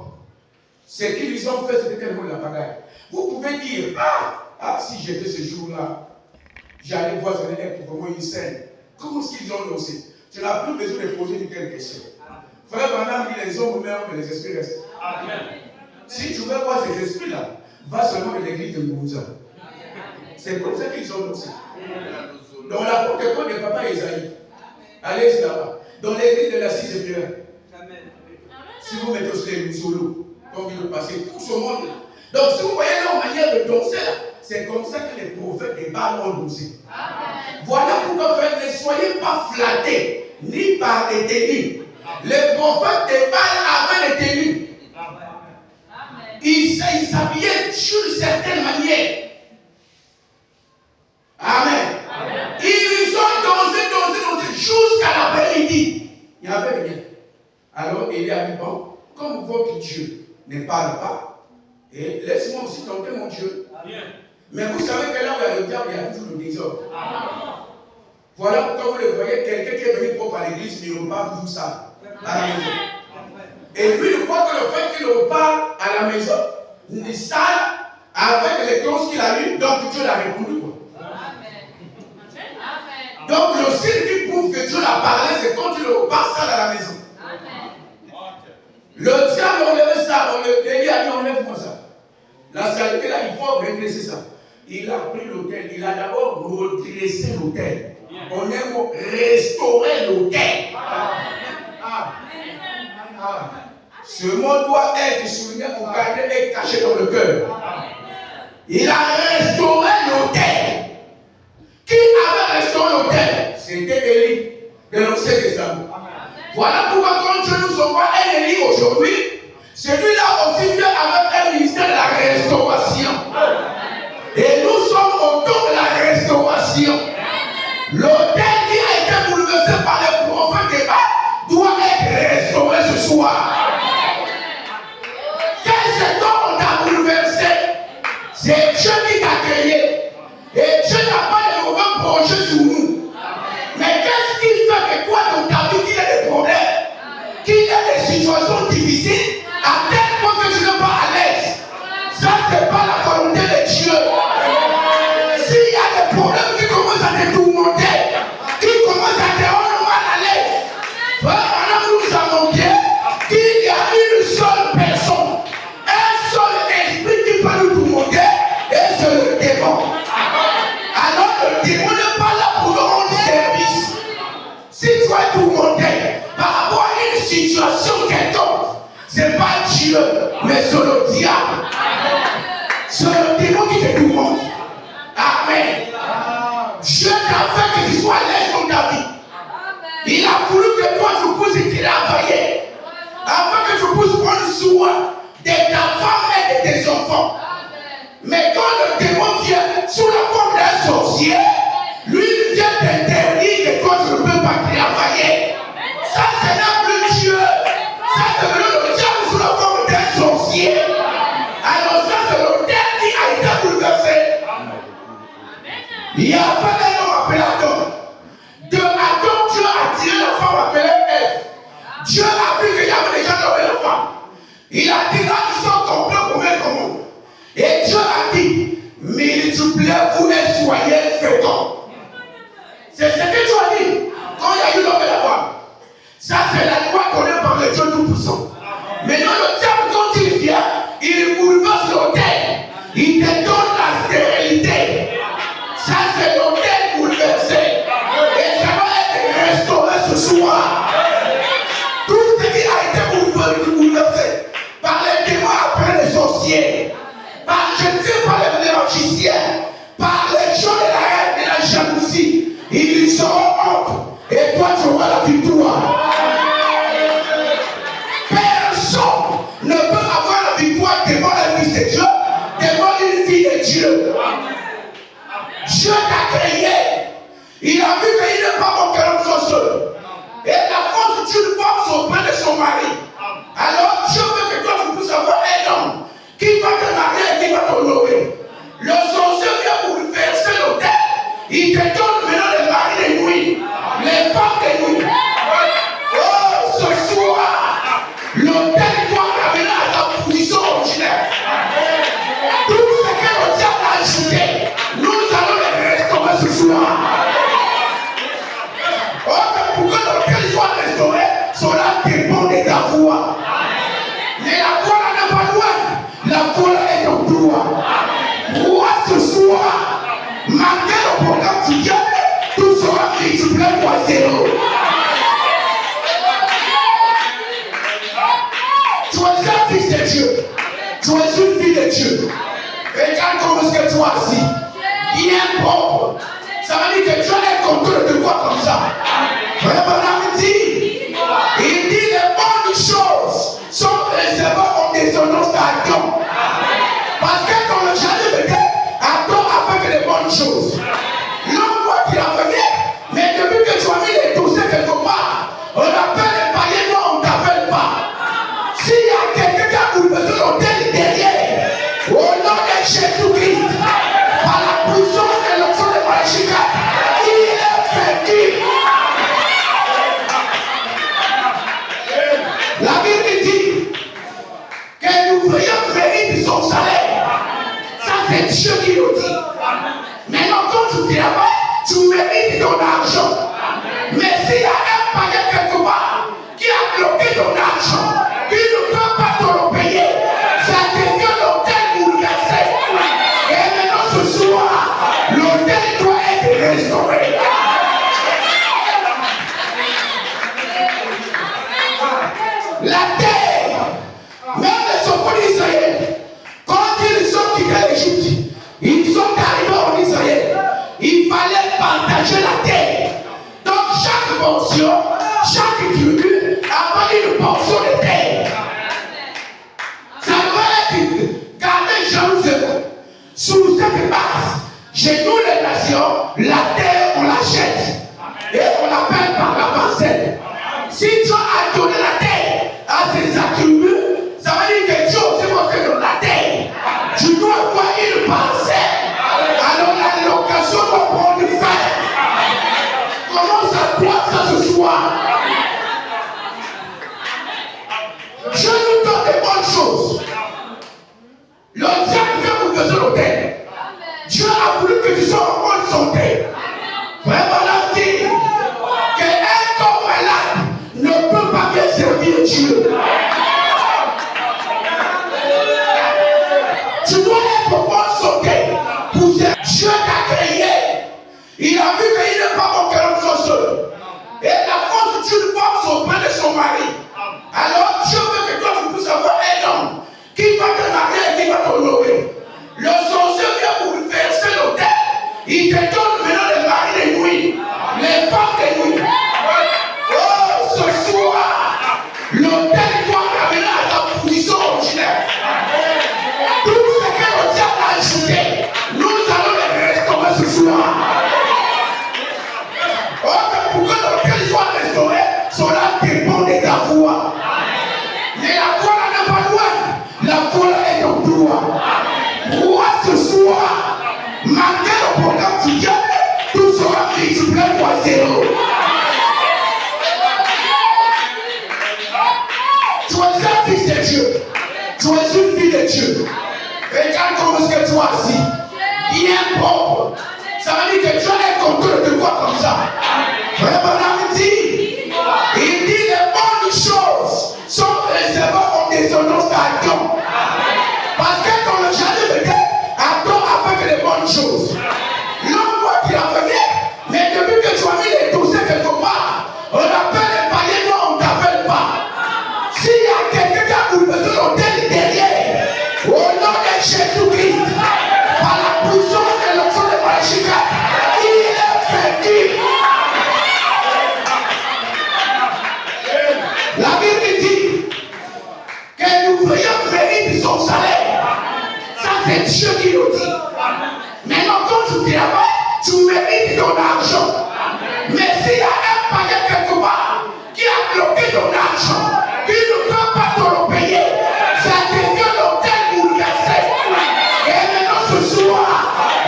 ce qu'ils ont fait, c'était tellement la pagaille. Vous pouvez dire, si j'étais ce jour-là, j'allais voir ce n'est pour comment ils scène. Comment est-ce qu'ils ont dansé? Tu n'as plus besoin de poser une telle question. Frère Branham dit, les hommes meurent, mais les esprits restent. Amen. Si tu veux voir ces esprits-là, va seulement à l'église de Mouza. C'est comme ça qu'ils ont dansé. Dans la porte de papa Esaïe. Allez là-bas. Dans l'église de la 6e. Si vous mettez aussi les solos, comme il le passait, tout ce monde. Donc si vous voyez leur manière de danser, c'est comme ça que les prophètes des Baal ont dansé. Voilà pourquoi, frère, ne soyez pas flattés, ni par des tenues. Les prophètes des Baal avaient des tenues. Ils s'habillaient d'une certaine manière. Amen. Ils ont dansé jusqu'à l'après-midi. Il n'y avait rien. Alors il a dit, bon, comme votre Dieu ne parle pas, et laisse-moi aussi tenter mon Dieu. Mais vous savez que là où il y a le diable, il y a toujours le désordre. Voilà pourquoi vous le voyez, quelqu'un qui est venu propre à l'église, il repart toujours ça à la maison. Et lui, il croit que le fait qu'il repart à la maison, il sale avec les causes qu'il a eues, donc Dieu l'a répondu. Donc le signe qui prouve que Dieu l'a parlé, c'est quand il repart sale à la maison. Le diable enlève ça, Élie a dit enlève-moi ça. La saleté là, il faut redresser ça. Il a pris l'autel, il a d'abord redressé l'autel. On aime restaurer l'autel. Ce mot doit être souligné pour garder et caché dans le cœur. Il a restauré l'autel. Qui avait restauré l'autel? C'était Élie de l'Ancien Testament. Voilà pourquoi quand Dieu nous envoie un Élie aujourd'hui, celui-là aussi vient avec un ministère de la restauration. Et nous sommes autour de la restauration. L'autel qui a été bouleversé par les prophètes des Baal doit être restauré ce soir. Quel est tourmenté par rapport à une situation quelconque, ce n'est pas Dieu, mais c'est le diable. C'est le démon qui te tourmente. Amen. Dieu t'a fait que tu sois à l'aise dans ta vie. Il a voulu que toi tu puisses travailler afin que tu puisses prendre soin de ta femme et de tes enfants. Mais quand le démon vient sous la forme d'un sorcier, lui il vient t'interdire que toi tu ne peux pas travailler. Ça c'est là plus Dieu. Ça c'est le diable sous la forme d'un sorcier. Alors ça c'est le terme qui a été bouleversé. Il y a pas un homme appelé Adam. De Adam, Dieu a tiré la femme appelée Ève. Dieu a vu qu'il y avait déjà nommé la femme. Il a dit là, ils sont complets pour mettre au monde. Et Dieu a dit, multipliez-vous et soyez féconds. C'est ce que Dieu a dit quand il y a eu l'homme et la femme. Ça, c'est la loi donnée par le Dieu Tout-Puissant. Maintenant, le diable, quand il vient, il bouleverse l'autel. Il te donne la stérilité. Ça, c'est l'autel bouleversé. Et ça va être restauré ce soir. Tout ce qui a été bouleversé par les démons appelés les sorciers, par, je ne sais pas, les magiciens, par les gens de la haine et la jalousie, ils seront honte. Et toi, tu auras la victoire. Personne ne peut avoir la victoire devant la fils de Dieu, devant une fille de Dieu. Dieu t'a créé. Il a vu qu'il n'est pas bon que l'homme soit seul. Et la force d'une femme s'auprès de son mari. Alors Dieu veut que toi tu puisses avoir un homme qui va te marier et qui va t'honorer. Le sorcier vient pour verser l'autel. Il te donne maintenant les maris de nuit, les femmes de nuit. Oh, ce soir, l'autel doit ramener à sa position originelle. Tout ce que le diable a ajouté, nous allons les restaurer ce soir. Oh, mais pour que l'autel soit restauré, cela dépend de ta foi. Mais la foi n'est pas loin. La foi est en toi. Moi ce soir, malgré le programme du diable, tout sera multiplié par 0. Tu es un fils de Dieu. Tu es une fille de Dieu. Regarde comment est-ce que tu es assis. Bien propre. Ça veut dire que Dieu est content de te voir comme ça. Vraiment, il dit les bonnes choses sont réservées en descendance d'Adam. Parce que dans le jardin de Dieu, Adam a fait que les bonnes choses. L'homme doit qu'il a fait, mais depuis que tu as mis les dossiers quelque part, on appelle les païens, non, on ne t'appelle pas. S'il y a quelqu'un qui a bouleversé l'autel derrière, au nom de Jésus-Christ, par la puissance de l'onction de Malachika, il est vaincu. La Bible dit que l'ouvrier mérite son salaire. Ça, c'est Dieu qui nous dit. Maintenant, quand tu travailles, tu mérites ton argent. Mais s'il y a un païen quelque part qui a bloqué ton argent, qui ne peut pas te le payer, ça devient l'autel bouleversé. Et maintenant, ce soir, l'autel doit être restauré. La terre, même les enfants d'Israël, quand ils ont quitté l'Égypte, ils sont arrivés en Israël. Il fallait partager la terre. Donc chaque portion, chaque tribu avait une portion de terre. Ça doit être gardé jalousément. Sous cette base, chez nous les nations, la terre on l'achète. Et on l'appelle par la parcelle. Si Dieu a donné la terre à ses attributs, ça veut dire que Dieu aussi va te donner la terre. Tu dois avoir une parcelle. Alors la location doit prendre fin. Commence à croire ça ce soir. Dieu nous donne des bonnes choses. Le diable vient vous faire l'autel. Dieu a voulu que tu sois en bonne santé. Vraiment la dire qu'un corps malade ne peut pas bien servir Dieu. Tu dois être en bonne santé pour servir. Dieu t'a créé. Il a vu qu'il n'est pas bon que l'homme soit seul. Et la force son mari. Alors Dieu veut que toi tu puisses avoir un homme qui va te marier et qui va t'honorer. Le sorcier vient pour verser l'autel. Il te donne maintenant les maris de nuit, les femmes de nuit. Oh, ce soir, l'autel doit ramener à sa position originelle. Tout ce que le diable a ajouté, nous allons les restaurer ce soir. Oh, pour que l'autel soit restauré, cela dépend de ta foi. Mais la foi n'est pas loin, la foi est en toi. Moi ce soir, malgré le programme du diable, tout sera multiplié par 0. Tu es un fils de Dieu. Tu es une fille de Dieu. Regarde comment est-ce que tu es assis. Bien propre. Ça veut dire que tu as un contrôle de toi comme ça. Vraiment, il dit les bonnes choses sont réservées aux descendants d'Adam. Parce que dans le jardin de Dieu, Adam a fait les bonnes choses. L'homme voit qu'il a fait bien, mais depuis que tu as mis les dossiers quelque part, on appelle les païens, non, on ne t'appelle pas. S'il y a quelqu'un qui a bouleversé l'autel derrière, au nom de Jésus-Christ, par la puissance de l'onction de Malachika, il est vaincu. La Bible dit que l'ouvrier mérite son salaire. Ça, c'est Dieu qui nous dit. Maintenant, quand tu travailles, tu mérites ton argent. Mais s'il y a un païen quelque part qui a bloqué ton argent, qui ne peut pas te le payer, ça devient l'autel bouleversé. Et maintenant, ce soir,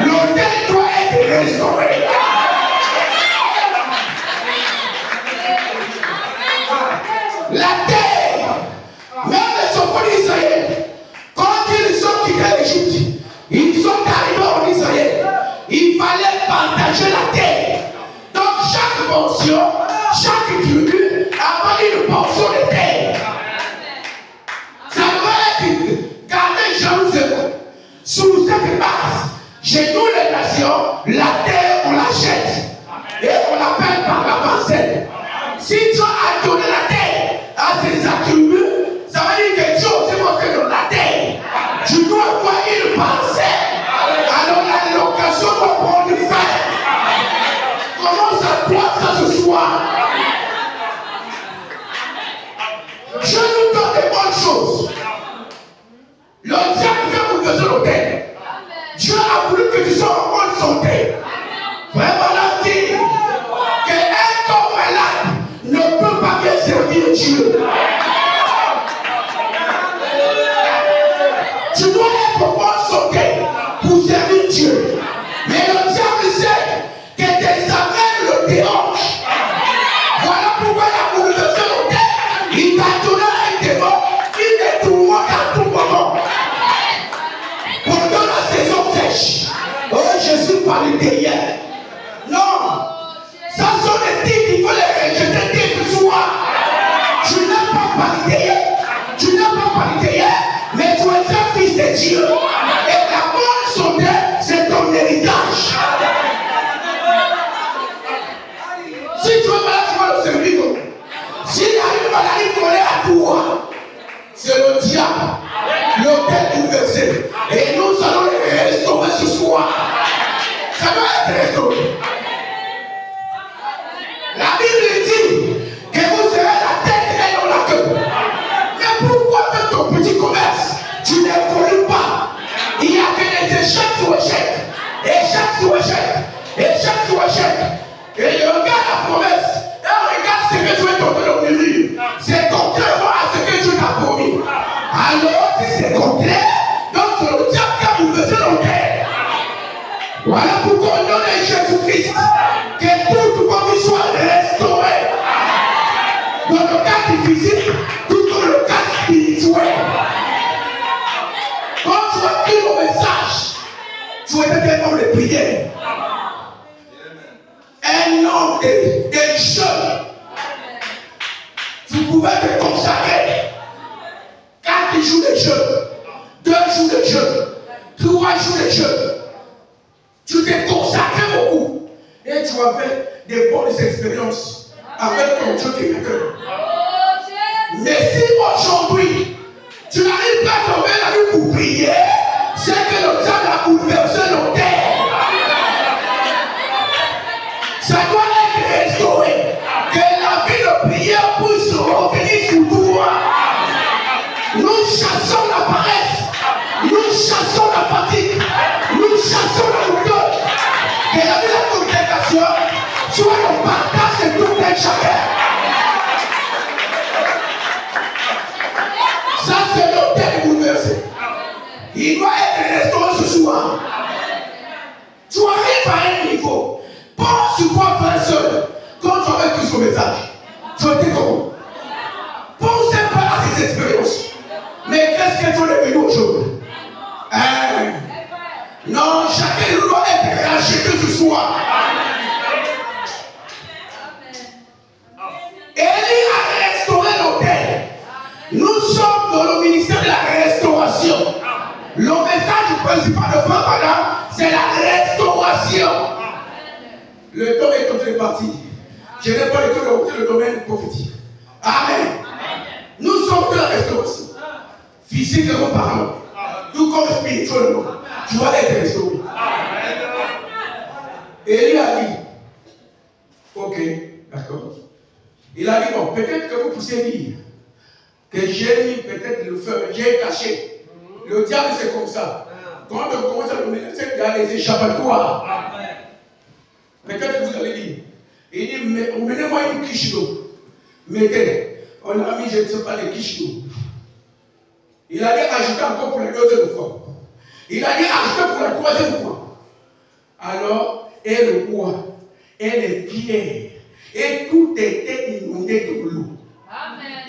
l'autel doit être restauré. La terre, même les enfants d'Israël, quand ils sont quittés l'Égypte, ils sont arrivés en Israël. Il fallait partager la terre. Donc chaque portion, chaque tribu avait une portion de terre. Ça doit être gardé jalousement. Sous cette base, chez nous les nations, la terre on la jette. Et on l'appelle par la parcelle. Si Dieu a donné la terre à ses attributs, ça veut dire que Dieu s'est montré dans la terre. Tu dois avoir une parcelle. Alors la location doit prendre fin. Comment ça doit ça ce soir? Dieu nous donne des bonnes choses. Le diable vient pour besoin l'autel. Dieu a voulu que tu sois en bonne santé. Vraiment la dire qu'un corps malade ne peut pas bien servir Dieu. Tu dois être en bonne santé pour servir Dieu. Mais le diable sait que tes amènes le dérangent. Voilà pourquoi il a voulu te faire l'autel. Il t'a donné un démon qui te tourmente à tout moment. Pendant la saison sèche. Oh, Jésus parlait d'hier. Non. Ça sont des titres, il faut les rejeter ce soir. Tu n'as pas validé. Tu n'as pas validé. Mais tu es un fils de Dieu. Et la bonne santé, c'est ton héritage. Si tu es malade, tu vas le servir. S'il y a une maladie collée à toi, c'est le diable. L'autel bouleversé. Et nous allons les restaurer ce soir. Ça doit être restauré. La Bible dit que vous serez la tête et non la queue. Mais pourquoi faire ton petit commerce? Tu n'évolues pas. Il n'y a que des échecs sur échecs. Échecs sur échecs. Échecs sur échecs. Et il regarde la promesse. Et on regarde ce que tu es tombé au milieu. C'est contrairement à ce que Dieu t'a promis. Alors, si c'est contraire, donc c'est le diable qui a bouleversé l'autel. Voilà pourquoi on donne à Jésus-Christ que toute votre vie soit restaurée. Dans le cadre physique, tout dans le cadre spirituel. Quand tu as pris mon message, tu étais un homme de prière. Un homme de jeûne. Tu pouvais te consacrer 4 jours de jeûne, 2 jours de jeûne, 3 jours de jeûne. Tu t'es consacré beaucoup et tu as fait des bonnes expériences avec ton Dieu créateur. Mais si aujourd'hui, tu n'arrives pas à tomber la nuit pour prier, c'est que le diable a bouleversé l'autel. Ça doit être restauré. Que la vie de prière puisse revenir sur toi. Nous chassons la paresse. Nous chassons la fatigue. Nous chassons la douleur. Que la vie de la congrégation soit le partage de tout un chacun. Ça, c'est l'autel bouleversé. Il doit être restauré ce soir. Tu arrives à un niveau. Pense sur toi, frère seul. Quand tu as vécu son message, tu étais comment? Pense un peu à tes expériences. Mais qu'est-ce que tu es devenu aujourd'hui? Non, chacun doit être racheté ce soir. Élie a restauré l'autel. Nous sommes dans le ministère de la restauration. Le message principal de Frère Branham, c'est la restauration. Le temps est en train de partir. Je n'ai pas le temps de rentrer le domaine prophétique. Amen. Nous sommes de la restauration. Physiquement parlant, tout comme spirituellement, tu vas être restauré. Et lui a dit, ok, d'accord. Il a dit, bon, peut-être que vous puissiez dire que j'ai mis peut-être le feu, j'ai caché. Le diable, c'est comme ça. Quand on commence à le menacer, il y a les échappatoires. Peut-être que vous allez dire, il dit, menez-moi une quiche d'eau. Mettez, on a mis, je ne sais pas, des quiches d'eau. Il a dit, ajouter encore pour la deuxième fois. Il a dit, ajouter pour la troisième fois. Alors, et le bois, et les pierres, et tout était inondé de l'eau.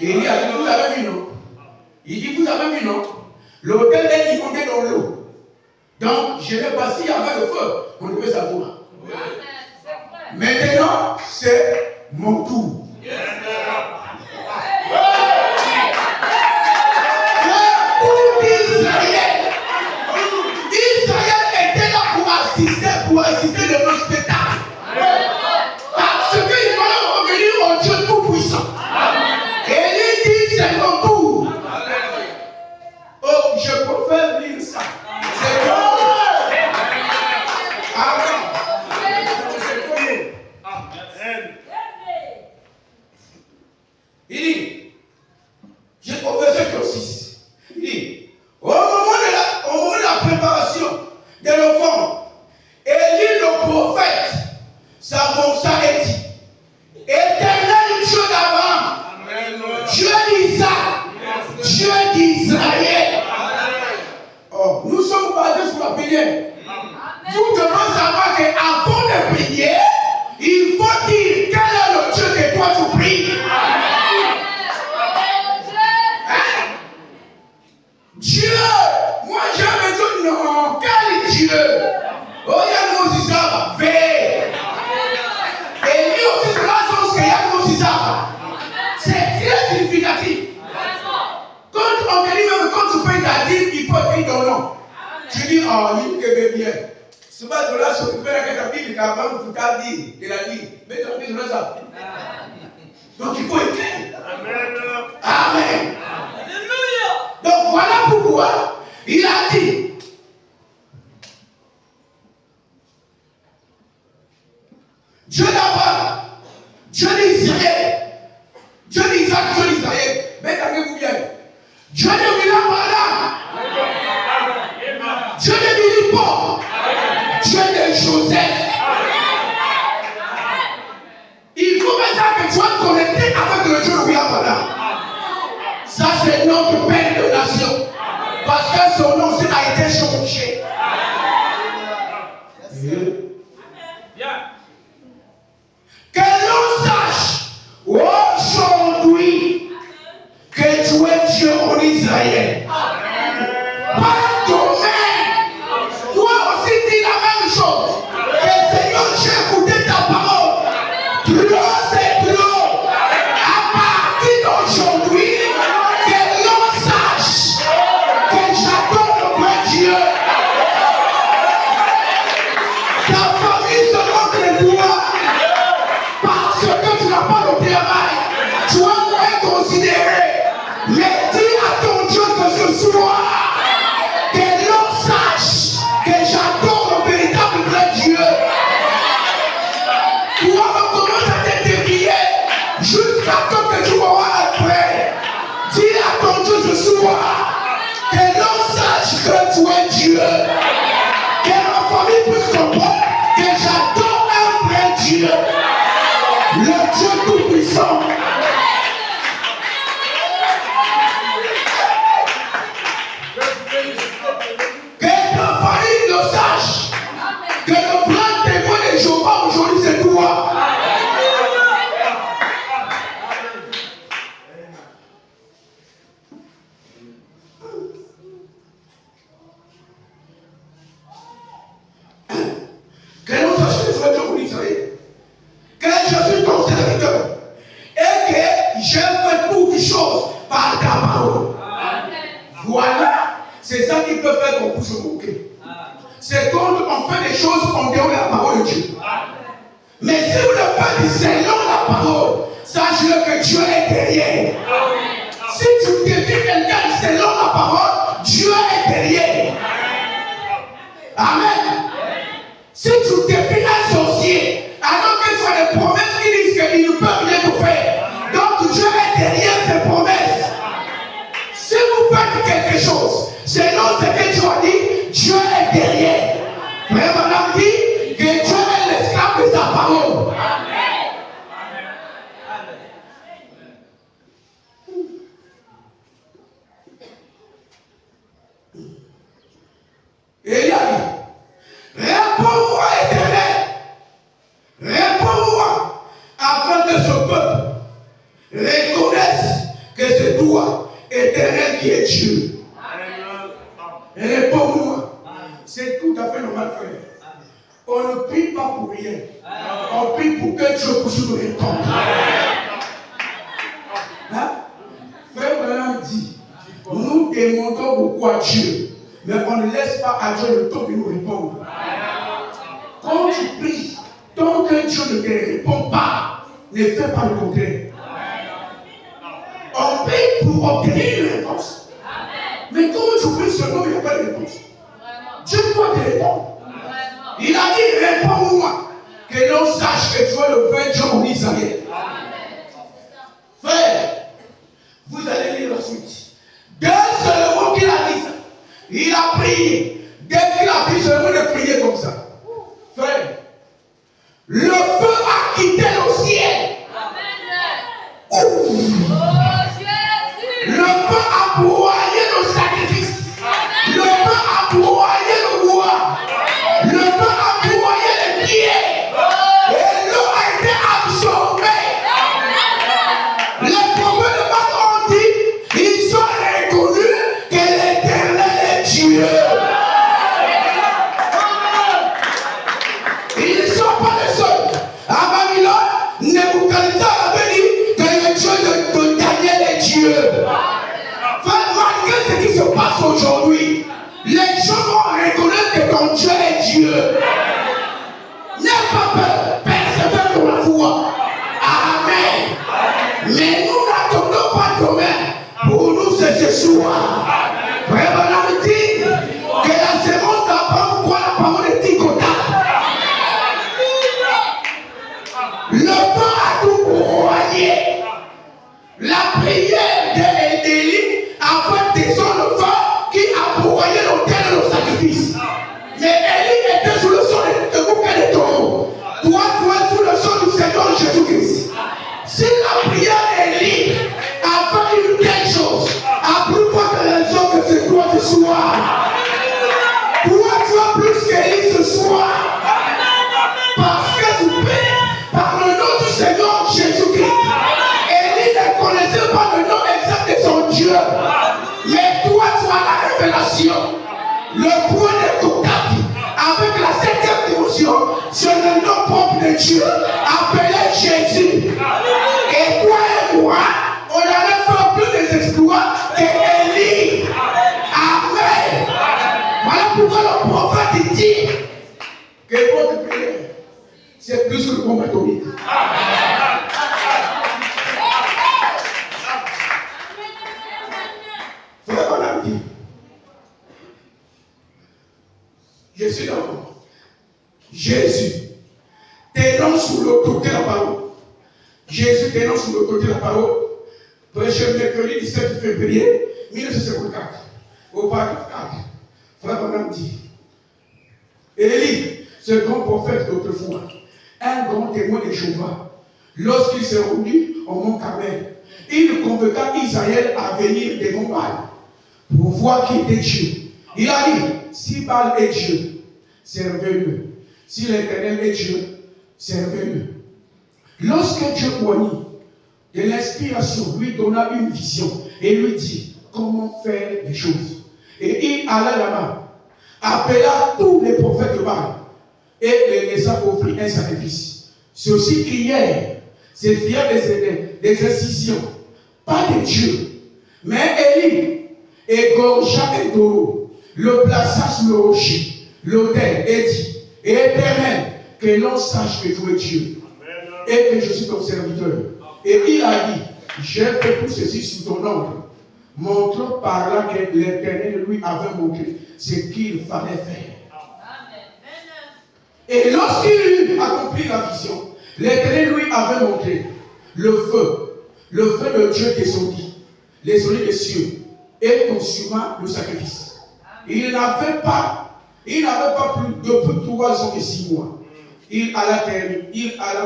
Et il a dit, vous avez vu, non? Il dit, vous avez vu, non? L'hôtel est inondé dans l'eau. Donc, je n'ai pas si avec le feu, on devait savoir. Maintenant, c'est mon tour. Israël était là pour assister de nos spectacles. Parce qu'il fallait revenir au Dieu tout-puissant. Et lui dit, c'est mon tour. Oh, je préfère lire ça. C'est bon. Il dit, j'ai au verset 6, il dit, au moment de la préparation de l'offrande, Élie le prophète s'avança et dit, Éternel Dieu d'Abraham, Dieu d'Isaac, Dieu d'Israël. Oh, nous sommes basés sur la prière. Vous devez savoir qu'avant de prier, il faut dire quel est le Dieu que toi tu pries. Dieu, moi j'ai besoin, non, quel Dieu? Oh, il y a Moses, ça va, et lui aussi, c'est la chose qu'il y a Moses, c'est très significatif. Quand on te dit même, quand tu payes ta dîme, il faut écrire ton nom. Tu dis, oh, il est bien. Ce matin-là, je suis prêt à ta dîme, il a même tout à dire, il a dit, mais tu as dit, je ça. Donc il faut écrire. Amen. Donc voilà pourquoi il a dit, Dieu d'Abraham, Dieu d'Israël, Dieu d'Isaac, Dieu d'Israël. Mais attendez-vous bien. Dieu de Villamana, Dieu de Bilipo, Dieu de Joseph. Il faut maintenant que tu sois connecté avec le Dieu de Villamana. Ça, c'est notre Père de nation. Parce que son nom aussi a été changé. Que l'on sache aujourd'hui que tu es Dieu en Israël. Pas domaine. Toi aussi dis la même chose. Que Seigneur, j'ai écouté ta parole. Trop c'est trop. À partir d'aujourd'hui, que l'on sache que j'adore le vrai Dieu. Ta famille se montre de toi. Parce que tu n'as pas de travail, tu es moins considéré. Mais dis à ton Dieu que ce soir, que l'on sache que j'adore le véritable vrai Dieu. Toi, on commence à te dévier jusqu'à temps que tu m'auras après. Dis à ton Dieu ce soir, que l'on sache que tu es Dieu. Que ma famille puisse comprendre que j'adore un vrai Dieu. Le Dieu tout-puissant. Que ta famille le sache. Que le vrai témoin de Jéhovah aujourd'hui c'est toi. Que nous sachions que Dieu pour Israël. Que je suis ton serviteur. Et que j'ai fait beaucoup de choses par ta parole. Voilà, c'est ça qui peut faire qu'on puisse se moquer. C'est quand on fait des choses en dehors de la parole de Dieu. Mais si vous le faites selon la parole, sache-le que Dieu est derrière. Si tu défies quelqu'un selon la parole, Dieu est derrière. Amen. Si tu défies un sorcier, alors que tu as des promesses qui disent qu'il ne peut rien te faire, donc Dieu est derrière ces promesses. Si vous faites quelque chose selon ce que tu as dit, Dieu est derrière. Frère Madame dit que Dieu est l'esclave de sa parole. Et il a dit, réponds-moi Éternel, réponds-moi, afin que ce peuple reconnaisse que c'est toi, Éternel, qui es Dieu. Réponds-moi. C'est tout à fait normal, frère. On ne prie pas pour rien. On prie pour que Dieu puisse nous répondre. Hein? Frère Bernard dit, nous demandons beaucoup à Dieu, mais on ne laisse pas à Dieu le temps de nous répondre. Quand tu pries, tant que Dieu ne te répond pas, ne fais pas le contraire. On prie pour obtenir une réponse. Mais quand tu pries seulement, il n'y a pas de réponse. Dieu doit te répondre. Il a dit, réponds-moi, que l'on sache que tu es le vrai Dieu en Israël. Frère, vous allez lire la suite. Dès ce mot qu'il a dit ça, il a prié. Dès qu'il a dit ce mot de prier comme ça, frère, le feu a quitté le ciel. Ouf. Le feu a broyé le sacrifice. Le feu a broyé le bois. Le feu a broyé les pieds. Et l'eau a été absorbée. Les prophètes de Baal ont dit, ils ont reconnu que l'Éternel est Dieu. Ils ne sont pas les seuls. À Babylone, Nebuchadnezzar avait dit que le Dieu de Daniel est Dieu. Malgré ce qui se passe aujourd'hui, les gens vont reconnaître que ton Dieu est Dieu. N'aie pas peur, persévère dans la foi. Amen. Mais nous n'attendons pas demain. Pour nous, c'est ce soir. Frère Bernard dit que la sémence d'Abraham croit la parole de Ticota. Le feu a tout broyé. La prière d'Élie a fait descendre le feu qui a broyé l'autel et le sacrifice. Mais Élie était sous le son de bouquet de taureaux. Toi, tu es sous le son du Seigneur Jésus-Christ. Si la prière d'Élie a fait une telle chose, à plus forte raison que c'est toi ce soir. Toi, tu as plus qu'Élie ce soir. Parce que tu pries par le nom du Seigneur Jésus-Christ. Élie ne connaissait pas le nom exact de son Dieu. Mais toi, tu as la révélation. Le point de contact avec la 7e dimension, c'est le nom propre de Dieu, appelé Jésus. Et toi et moi, on allait faire plus des exploits qu'Élie. Amen. Voilà pourquoi le prophète dit que votre prière, c'est plus que le combat atomique. suis d'accord. Jésus, tenant sous l'autorité la parole. Jésus tenant sous l'autorité la parole. Prêché mercredi 17 février 1954. Au paragraphe 4. Frère Branham dit, Élie, ce grand prophète d'autrefois, un grand témoin de Jéhovah, lorsqu'il s'est rendu au mont Carmel, il convoqua Israël à venir devant Baal pour voir qui était Dieu. Il a dit, si Baal est Dieu, servez-le. Si l'Éternel est Dieu, servez-le. Lorsque Dieu oignit de l'inspiration, lui donna une vision et lui dit comment faire les choses. Et il alla là-bas, appela tous les prophètes de Baal et les laissa offrir un sacrifice. Ceux-ci crièrent, c'est fier des incisions, pas de Dieu. Mais Élie égorgea un taureau, le plaça sur le rocher, l'autel, et dit, Éternel, que l'on sache que tu es Dieu et que je suis ton serviteur. Et il a dit, j'ai fait tout ceci sous ton ordre, montrant par là que l'Éternel lui avait montré ce qu'il fallait faire. Et lorsqu'il eut accompli la vision, l'Éternel lui avait montré le feu de Dieu descendit, descendit des cieux et consuma le sacrifice. Il n'avait pas plus de 3 ans et 6 mois. Il alla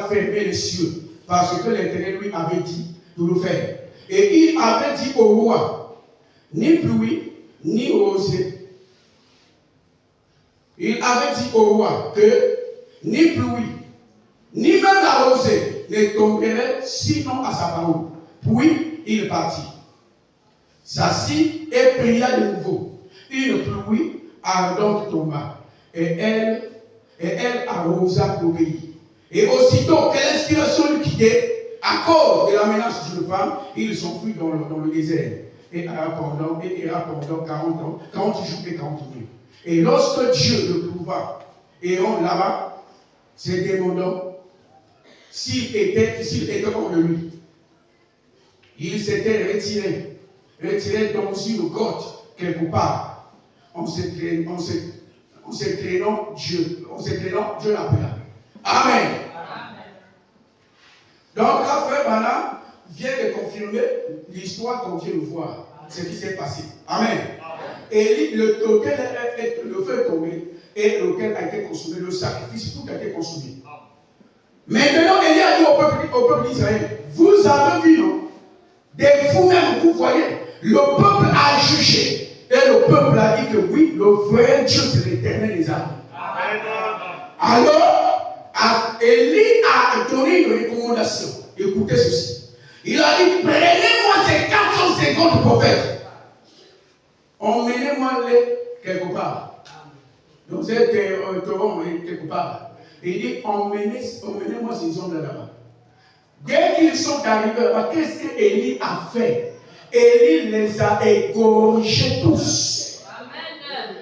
fermer les cieux parce que l'Éternel lui avait dit de le faire. Et il avait dit au roi, ni pluie, ni rosée. Il avait dit au roi que ni pluie, ni même la rosée ne tomberait sinon à sa parole. Puis il partit. S'assit et pria de nouveau. Une pluie ardente tomba et elle arrosa le pays. Et aussitôt que l'inspiration lui quittait, à cause de la menace d'une femme, il s'enfuit dans le désert. Et ira pendant 40 ans, 40 jours et 40 nuits. Et lorsque Dieu le trouva, errant là-bas, se demandant s'il était hors de lui, il s'était retiré dans une grotte quelque part, en se traînant Dieu l'appela. Amen. Donc là, frère Bana vient de confirmer l'histoire qu'on vient de voir, ce qui s'est passé. Amen. Et le feu est tombé et l'autel a été consumé, le sacrifice, tout a été consumé. Maintenant, Élie a dit au peuple d'Israël, vous avez vu, non? De vous-même, vous voyez, le peuple a jugé. Et le peuple a dit que oui, le vrai Dieu, c'est l'Éternel des armées. Alors, Élie a donné une recommandation. Écoutez ceci. Il a dit, prenez-moi ces 450 prophètes. Emmenez-moi-les quelque part. Donc, c'est quelque part. Il dit, emmenez-moi ces hommes là-bas. Dès qu'ils sont arrivés là-bas, qu'est-ce qu'Élie a fait? Élie les a égorgés tous. Amen.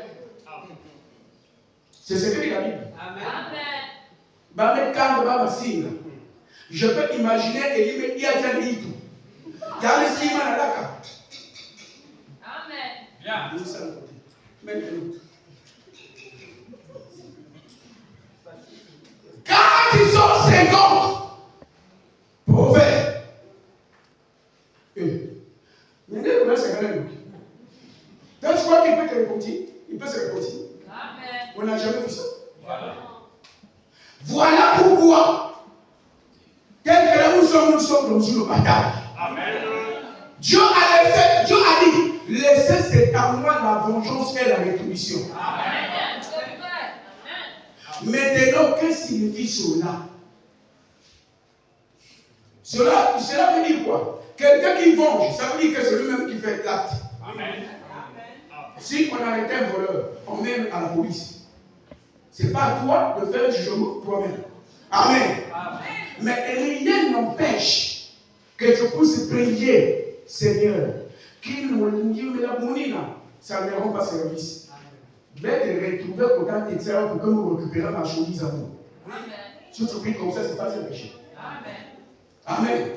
C'est ce que dit la Bible. Amen. Je peux imaginer Élie, mais il y a déjà dit tout. Il y a les signes à la carte. Amen. Quand ils sont 50 prophètes, mais ne c'est quand même. Donc tu crois qu'il peut te répondre? Il peut se répondre. On n'a jamais vu ça. Voilà pourquoi, tel que nous sommes dans une bataille. Dieu a dit, laissez c'est à moi la vengeance et la rétribution. Maintenant, qu'est-ce que signifie cela? Cela veut dire quoi? Quelqu'un qui venge, ça veut dire que c'est lui-même qui fait l'acte. Si on arrête un voleur, on met à la police. Ce n'est pas à toi de faire le jugement toi-même. Amen. Mais rien n'empêche que je puisse prier, Seigneur, qu'il me la mounina, ça ne rend pas service. Mais de retrouver côté extérieur pour que nous récupérions la marchandise à nous. Si tu pries comme ça, ce n'est pas un péché. Amen.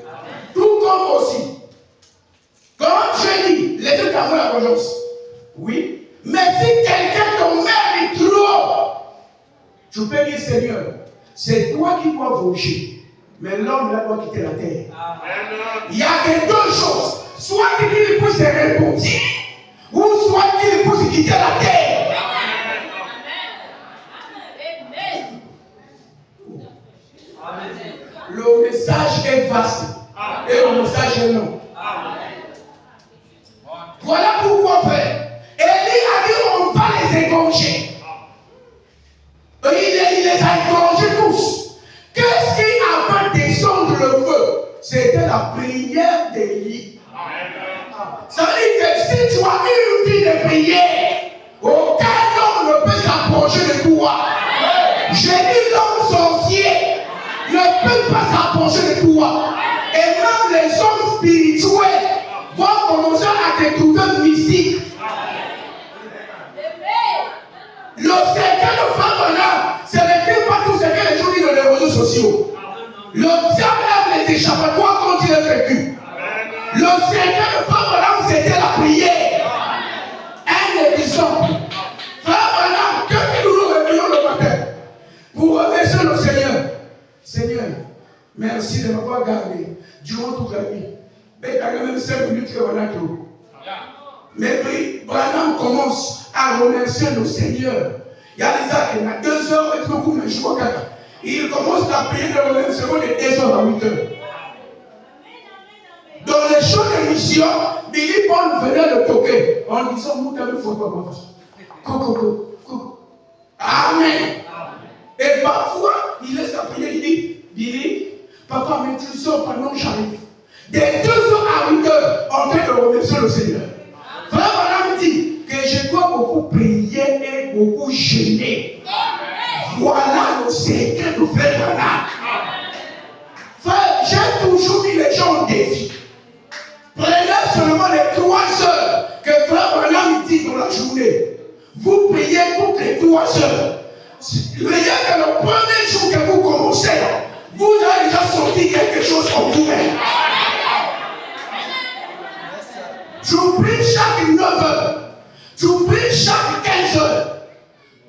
Tout comme aussi, quand je dis, laissez à moi la vengeance. Oui, mais si quelqu'un te mérite trop, Tu peux dire, Seigneur, c'est toi qui dois voyager. Mais l'homme là doit quitter la terre. Il y a que deux choses. Soit qu'il puisse se répondre, ou soit qu'il puisse quitter la terre. Le message est vaste. Et le message est long. Voilà pourquoi, frère. Élie a dit on va les égorger. Il les a égorgés tous. Qu'est-ce qui a fait descendre le feu? C'était la prière d'Élie. Ça veut dire que si tu as une vie de prière, aucun homme ne peut s'approcher de toi. J'ai dit l'homme sorcier ne peut pas s'approcher de toi. Et même les hommes spirituels vont commencer à te trouver mystique. Le secret de Frère, ce n'est pas tout ce que les gens disent dans les réseaux sociaux. Le diable aime les échappatoires quand il est vécu. Le secret de Frère, c'était la prière. Un exemple. Frère, que nous nous réveillons le matin pour remercier le Seigneur. Seigneur, merci de m'avoir gardé durant toute la nuit. Mais quand même 5 minutes que voilà tout. Mais puis, Branham commence à remercier le Seigneur. Il y a des actes, il y a 2 heures et beaucoup de jours. Il commence à payer le remerciement de 2 heures à 8 heures. Dans les shows d'émission, Billy Paul venait le toquer en disant, vous t'avez fait quoi? Coucou. Amen. Et parfois, il laisse la prière, il dit, Billy, papa, mais tu sors pendant que j'arrive. Des 2 heures à 8 heures, en train de remercier le Seigneur. Frère Madame dit que je dois beaucoup prier et beaucoup jeûner. Voilà le secret de Frère Madame. Frère, j'ai toujours mis les gens en défi. Prenez seulement les 3 heures que Frère Madame dit dans la journée. Vous priez toutes les 3 heures. Voyez que le premier jour que vous commencez, vous avez déjà senti quelque chose en vous-même. Tu pries chaque 9 heures. Tu pries chaque 15 heures.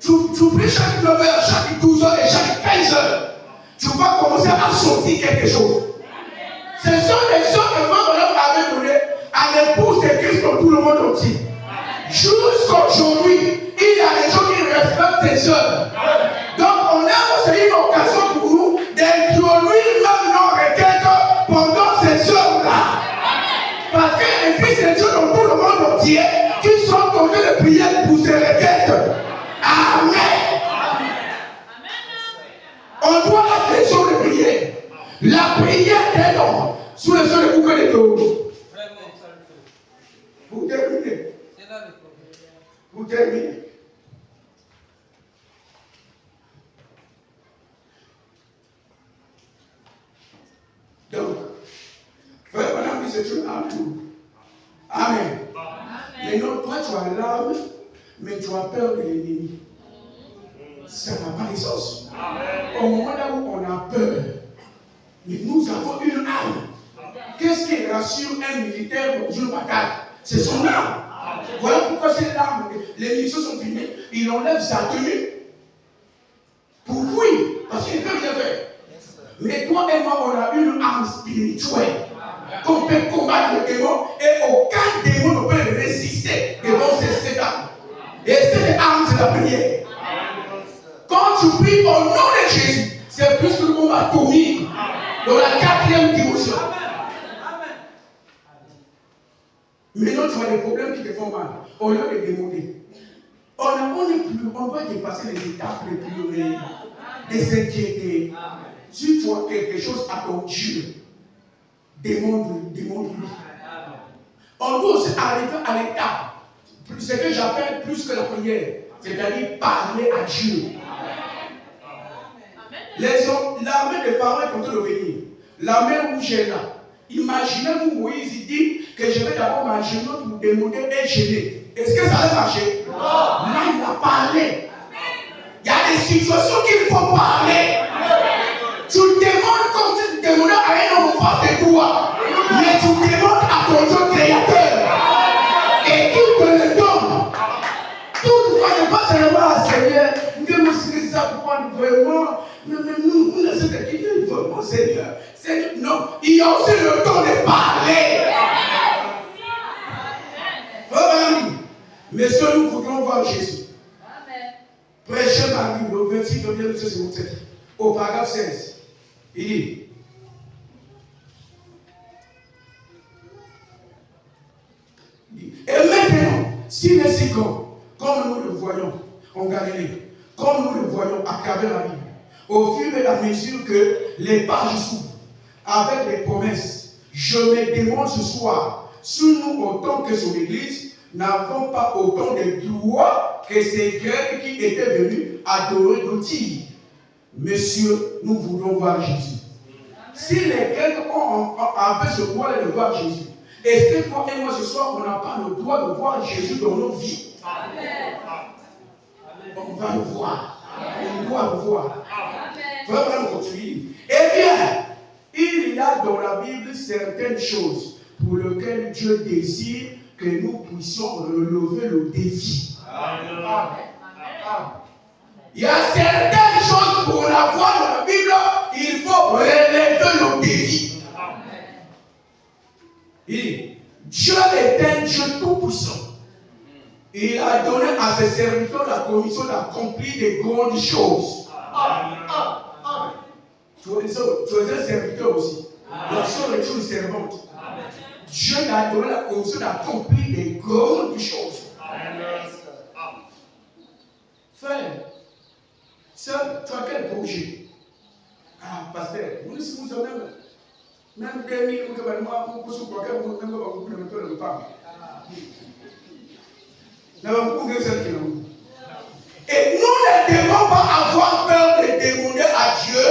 Tu pries chaque 9 heures, chaque 12 heures et chaque 15 heures. Tu vas commencer à sentir quelque chose. Ce sont les choses que Frère avait données à l'épouse de Christ dans tout le monde entier. Jusqu'aujourd'hui, il y a des gens qui respectent ces œuvres. Donc, on a aussi une occasion pour nous d'introduire même nos requêtes pendant ces œuvres-là. Parce que les fils de Dieu dans tout le monde entier qui sont en train de prier pour ces requêtes. Amen. On doit être les gens de prière. La prière est l'homme sous les yeux de bouquets de dos. Vous terminez. Vous terminez. Donc, frère, madame, c'est une arme. Amen. Mais non, toi, tu as l'arme, mais tu as peur de l'ennemi. Ça n'a pas de sens. Au moment là où on a peur, mais nous avons une arme. Qu'est-ce qui rassure un militaire dans une bataille? C'est son arme. Voilà pourquoi c'est l'arme. Les miliciens sont finis, il enlève sa tenue pour fuir, parce qu'il ne peut rien faire. Mais toi et moi, on a une arme spirituelle qu'on peut combattre le démon et aucun démon ne peut résister devant cette arme. Et cette arme, c'est la prière. Quand tu pries au nom de Jésus, c'est plus que le combat atomique dans la 4e dimension. Maintenant, tu as des problèmes qui te font mal. Au lieu de demander, on doit dépasser les étapes les plus élevées, de s'inquiéter. Si tu as quelque chose à ton Dieu, demande-lui. On doit aussi arriver à l'étape, ce que j'appelle plus que la prière, c'est-à-dire parler à Dieu. L'armée de Pharaon est en train de venir. La mer rouge est là. Imaginez-vous, Moïse, il dit que je vais d'abord manger pour demander et gêner. Est-ce que ça va marcher? Non. Là, il a parlé. Il y a des situations qu'il faut parler. Tu demandes comme si tu demandais à un homme fort de toi. Mais tu demandes à ton Dieu créateur. Et il te le donne. Toutefois, ce n'est pas seulement à Seigneur que nous ça pour prendre vraiment. Mais nous, on essaie de quitter vraiment, Seigneur. Non, il y a aussi le temps de parler. Mais seul nous voulons voir Jésus. Prêchez ma Bible au 26 février 1957, au paragraphe 16. Il dit, et maintenant, s'il est si grand, comme nous le voyons en Galilée, comme nous le voyons à travers la Bible, au fur et à mesure que les pages s'ouvrent, avec les promesses, je me demande ce soir, si nous, autant que son Église, n'avons pas autant de droits que ces Grecs qui étaient venus adorer d'outils. Messieurs, nous voulons voir Jésus. Si les Grecs avaient ce droit de voir Jésus, est-ce que toi et moi ce soir, on n'a pas le droit de voir Jésus dans nos vies? Amen. On va le voir. On doit le voir. Vraiment continuer. Eh bien, il y a dans la Bible certaines choses pour lesquelles Dieu désire que nous puissions relever le défi. Amen. Il y a certaines choses pour la voir dans la Bible, il faut relever le défi. Et Dieu est un Dieu tout-puissant. Il a donné à ses serviteurs la commission d'accomplir des grandes choses. Tu es un serviteur aussi. La soeur est une servante. Dieu a donné la commission d'accomplir des grandes choses. Frère, sœur, tu as quel projet? Ah, pasteur, nous ici, nous sommes même 2000, nous sommes et nous ne devons pas avoir peur de demander à Dieu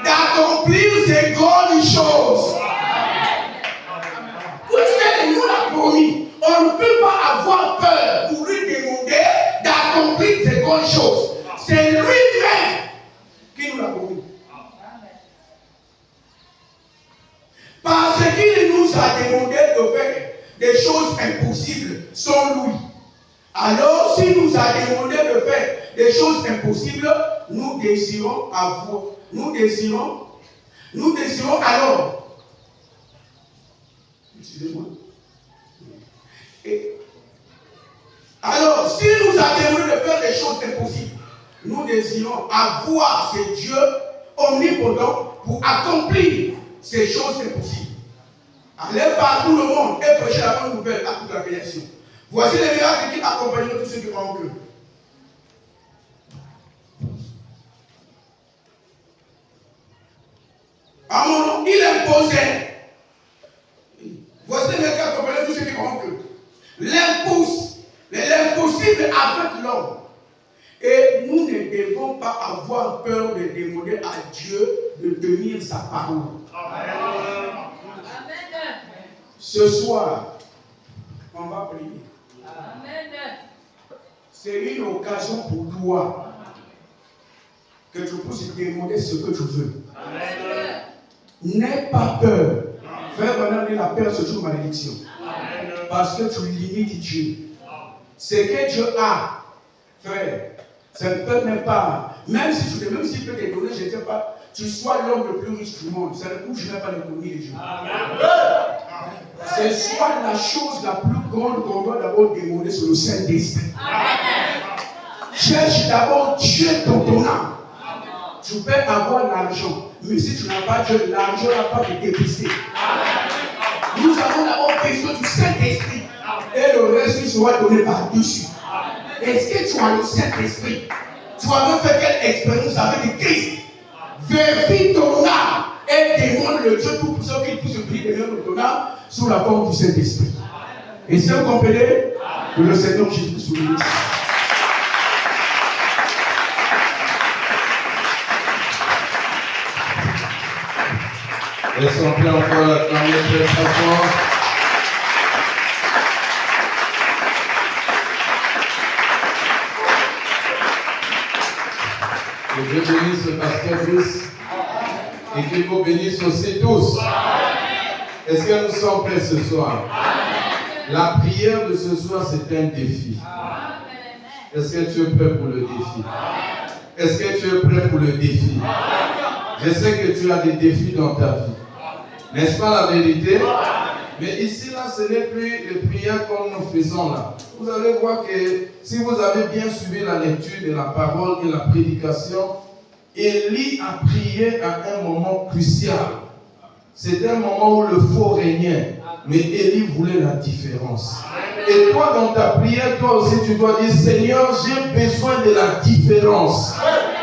d'accomplir ces grandes choses. Puisqu'il nous l'a promis, on ne peut pas avoir peur pour lui demander d'accomplir ces grandes choses. C'est lui-même qui nous l'a promis. Parce qu'il nous a demandé de faire des choses impossibles sans lui. Alors, s'il nous a demandé de faire des choses impossibles, nous désirons avoir. Nous désirons alors. Excusez-moi. Alors, s'il nous a demandé de faire des choses impossibles, nous désirons avoir ce Dieu omnipotent pour accomplir ces choses impossibles. Allez par tout le monde et prêcher la bonne nouvelle à toute la création. Voici les miracles qui accompagneront tous ceux qui croient en Dieu. À mon nom, il imposait. Voici les miracles qui accompagneront tous ceux qui croient en Dieu. L'impossible avec l'homme. Et nous ne devons pas avoir peur de demander à Dieu de tenir sa parole. Amen. Ce soir, on va prier. Amen. C'est une occasion pour toi que tu puisses demander ce que tu veux. Amen. N'aie pas peur. Frère, on la peur, c'est une malédiction. Amen. Parce que tu limites Dieu. Ce que Dieu a, frère, ça ne peut même pas. Même s'il peut te donner, je ne sais pas, tu sois l'homme le plus riche du monde, ça ne bouge même pas l'économie de Dieu. C'est soit la chose la plus grande qu'on doit d'abord demander sur le Saint-Esprit. Cherche d'abord Dieu dans ton âme. Tu peux avoir l'argent, mais si tu n'as pas Dieu, l'argent n'a pas de dépister. Nous avons d'abord besoin du Saint-Esprit. Et le reste sera donné par-dessus. Est-ce que tu as le Saint-Esprit? Tu as fait quelle expérience avec le Christ? Vérifie ton âme et demande le Dieu tout-puissant qu'il puisse briller de ton âme sous la forme du Saint-Esprit. Et si on comprend que le Seigneur Jésus souligne. Laissons plaît encore acclamer très fort. Que Dieu bénisse le pasteur Brice et qu'il vous bénisse aussi tous. Est-ce que nous sommes prêts ce soir? La prière de ce soir, c'est un défi. Est-ce que tu es prêt pour le défi? Est-ce que tu es prêt pour le défi? Je sais que tu as des défis dans ta vie. N'est-ce pas la vérité? Mais ici, là, ce n'est plus les prières comme nous faisons là. Vous allez voir que si vous avez bien suivi la lecture de la parole et la prédication, Élie a prié à un moment crucial. C'était un moment où le faux régnait. Mais Élie voulait la différence. Et toi, dans ta prière, toi aussi, tu dois dire, Seigneur, j'ai besoin de la différence.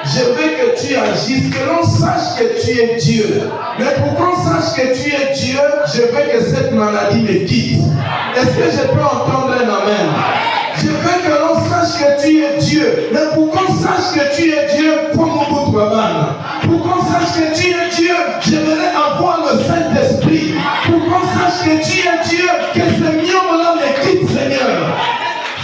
Je veux que tu agisses, que l'on sache que tu es Dieu. Mais pour qu'on sache que tu es Dieu, je veux que cette maladie me quitte. Est-ce que je peux entendre un amen? Je veux que l'on sache que tu es Dieu. Mais pour qu'on sache que tu es Dieu, pour mon travail. Pour qu'on sache que tu es Dieu, j'aimerais avoir le Saint-Esprit. Pour qu'on sache que tu es Dieu, que ce mieux-là me quitte, Seigneur.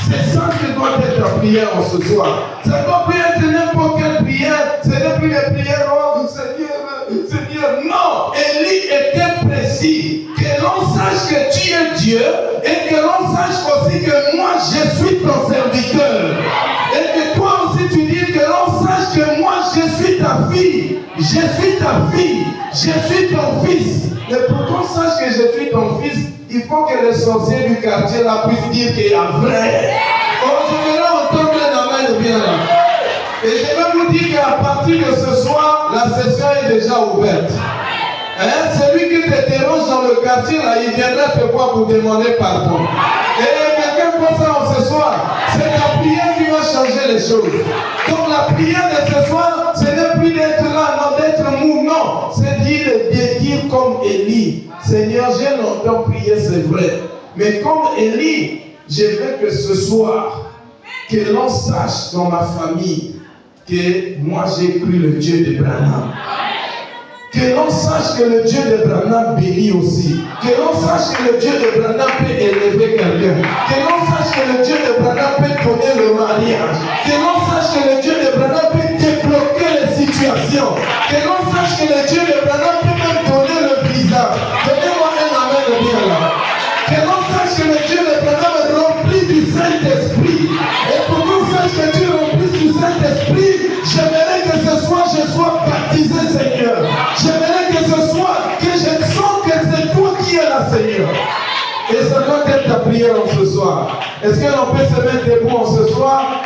C'est ça que doit être la prière en ce soir. Ça ne doit plus être n'importe quelle prière. Ce n'est plus les prières, oh Seigneur, Seigneur. Non, Élie était précis. Que l'on sache que tu es Dieu et que l'on sache aussi que moi je suis ton serviteur. Et que toi aussi tu dises que l'on sache que moi je suis ta fille. Je suis ta fille. Je suis ton fils. Mais pour qu'on sache que je suis ton fils, il faut que les sorciers du quartier là puissent dire qu'il y a vrai. Oh, je vais entendre un amen bien là. Et je vais vous dire qu'à partir de ce soir, la session est déjà ouverte. Hein? Celui qui te dérange dans le quartier là, il viendra te voir pour demander pardon. Et quelqu'un pense ça en ce soir. C'est la prière qui va changer les choses. Donc la prière de ce soir, ce n'est plus d'être là, non, d'être mou, non. C'est de dire comme Élie. Seigneur, j'ai longtemps prié, c'est vrai. Mais comme Élie, je veux que ce soir, que l'on sache dans ma famille que moi j'ai cru le Dieu de Branham. Que l'on sache que le Dieu de Branham bénit aussi. Que l'on sache que le Dieu de Branham peut élever quelqu'un. Que l'on sache que le Dieu de Branham peut donner le mariage. Que l'on sache que le Dieu de Branham peut débloquer les situations. Que l'on sache que le Dieu de Branham peut même donner le visa. Donnez-moi un amen bien là. Que l'on sache que le Dieu de Branham est rempli du Saint-Esprit. Et pour qu'on sache que tu es rempli du Saint-Esprit, j'aimerais que ce soir je sois baptisé, Seigneur. J'aimerais que ce soir que je sens que c'est toi qui es là, Seigneur. Et ça doit être ta prière en ce soir. Est-ce que l'on peut se mettre debout en ce soir?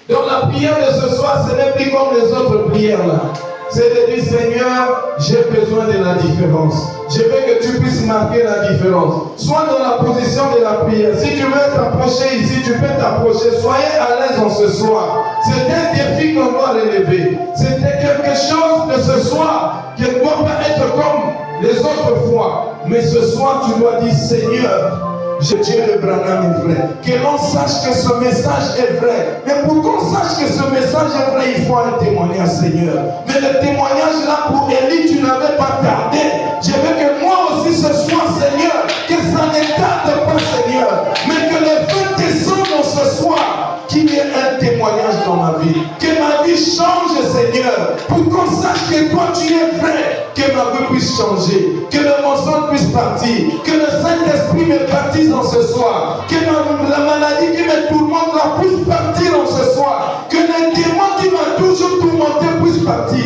Donc la prière de ce soir, ce n'est plus comme les autres prières là. C'est de dire, Seigneur, j'ai besoin de la différence. Je veux que tu puisses marquer la différence. Sois dans la position de la prière. Si tu veux t'approcher ici, tu peux t'approcher. Soyez à l'aise en ce soir. C'est un défi qu'on doit relever. C'était quelque chose de ce soir qui ne doit pas être comme les autres fois. Mais ce soir, tu dois dire, Seigneur, Dieu de Branham est vrai. Que l'on sache que ce message est vrai. Mais pour qu'on sache que ce message est vrai, il faut un témoignage, Seigneur. Mais le témoignage là pour Élie, tu n'avais pas tardé. Je veux que moi aussi ce soir, Seigneur, que ça ne tarde pas, Seigneur. Mais que le feu descende en ce soir, qu'il y ait un témoignage dans ma vie. Que ma vie change, Seigneur. Pour qu'on sache que toi tu es vrai. Que ma vie puisse changer. Que le mensonge puisse partir. Que le Saint-Esprit me baptise en ce soir. Que la maladie qui me tourmente là puisse partir en ce soir. Que le démon qui m'a toujours tourmenté puisse partir.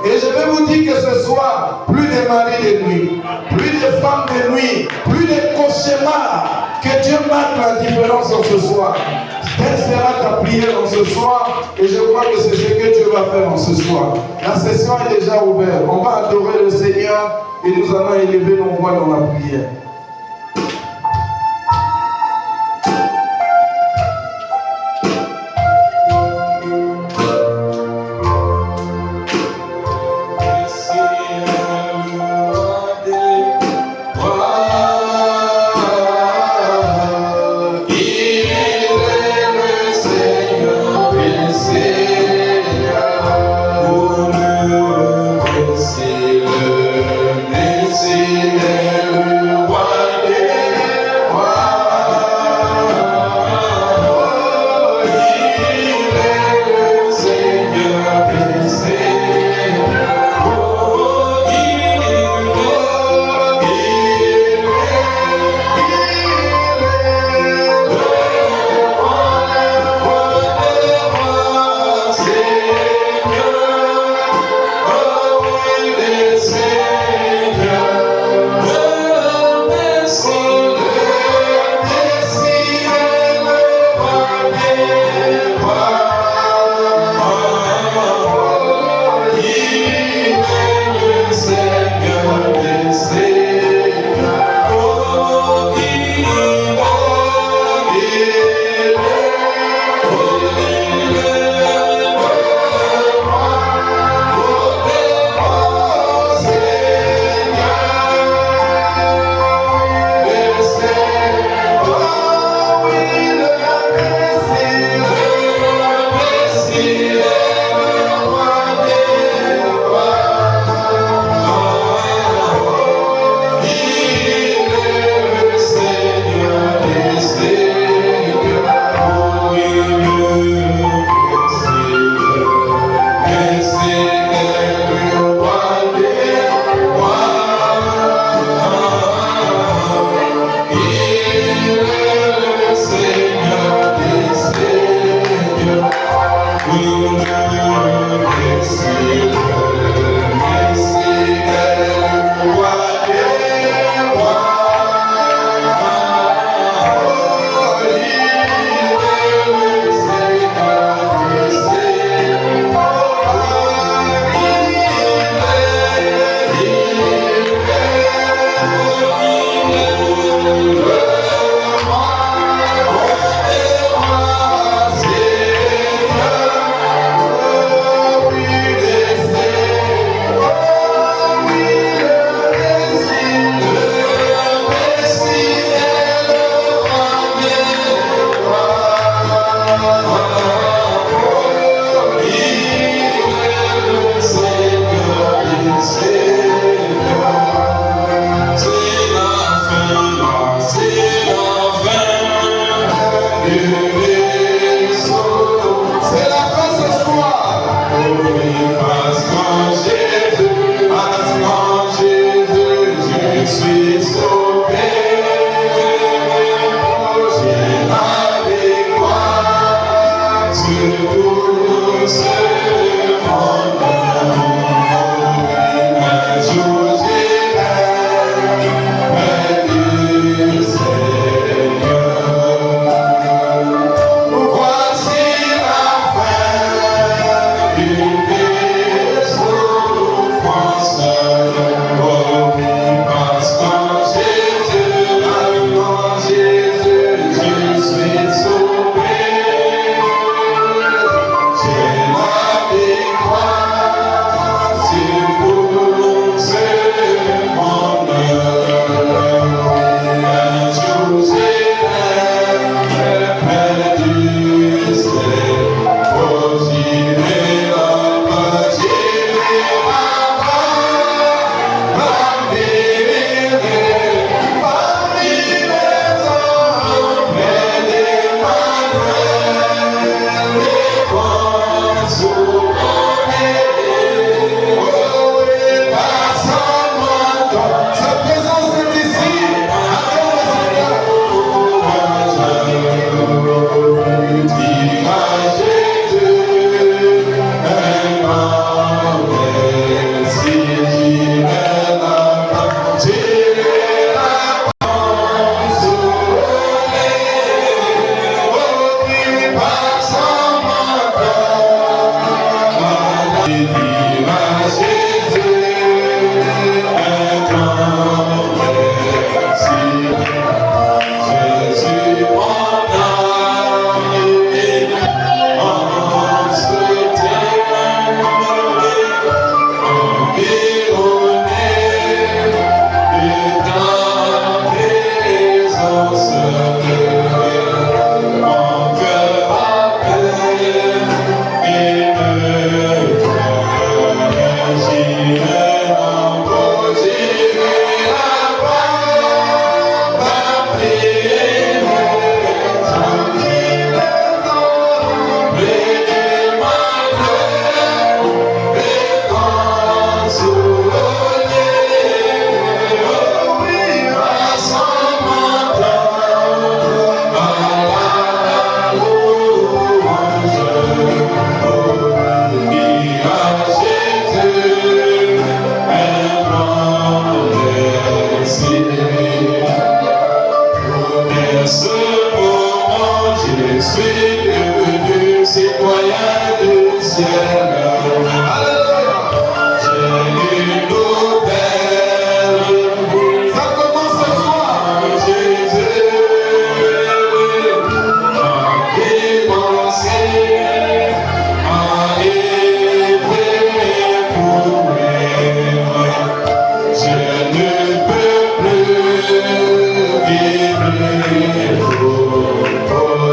Et je vais vous dire que ce soir, plus de maris de nuit, plus de femmes de nuit, plus de cauchemars. Que Dieu marque la différence en ce soir. Telle sera ta prière en ce soir. Et je crois que c'est ce que Dieu va faire en ce soir. La session est déjà ouverte. On va adorer le Seigneur et nous allons élever nos voix dans la prière. C'est le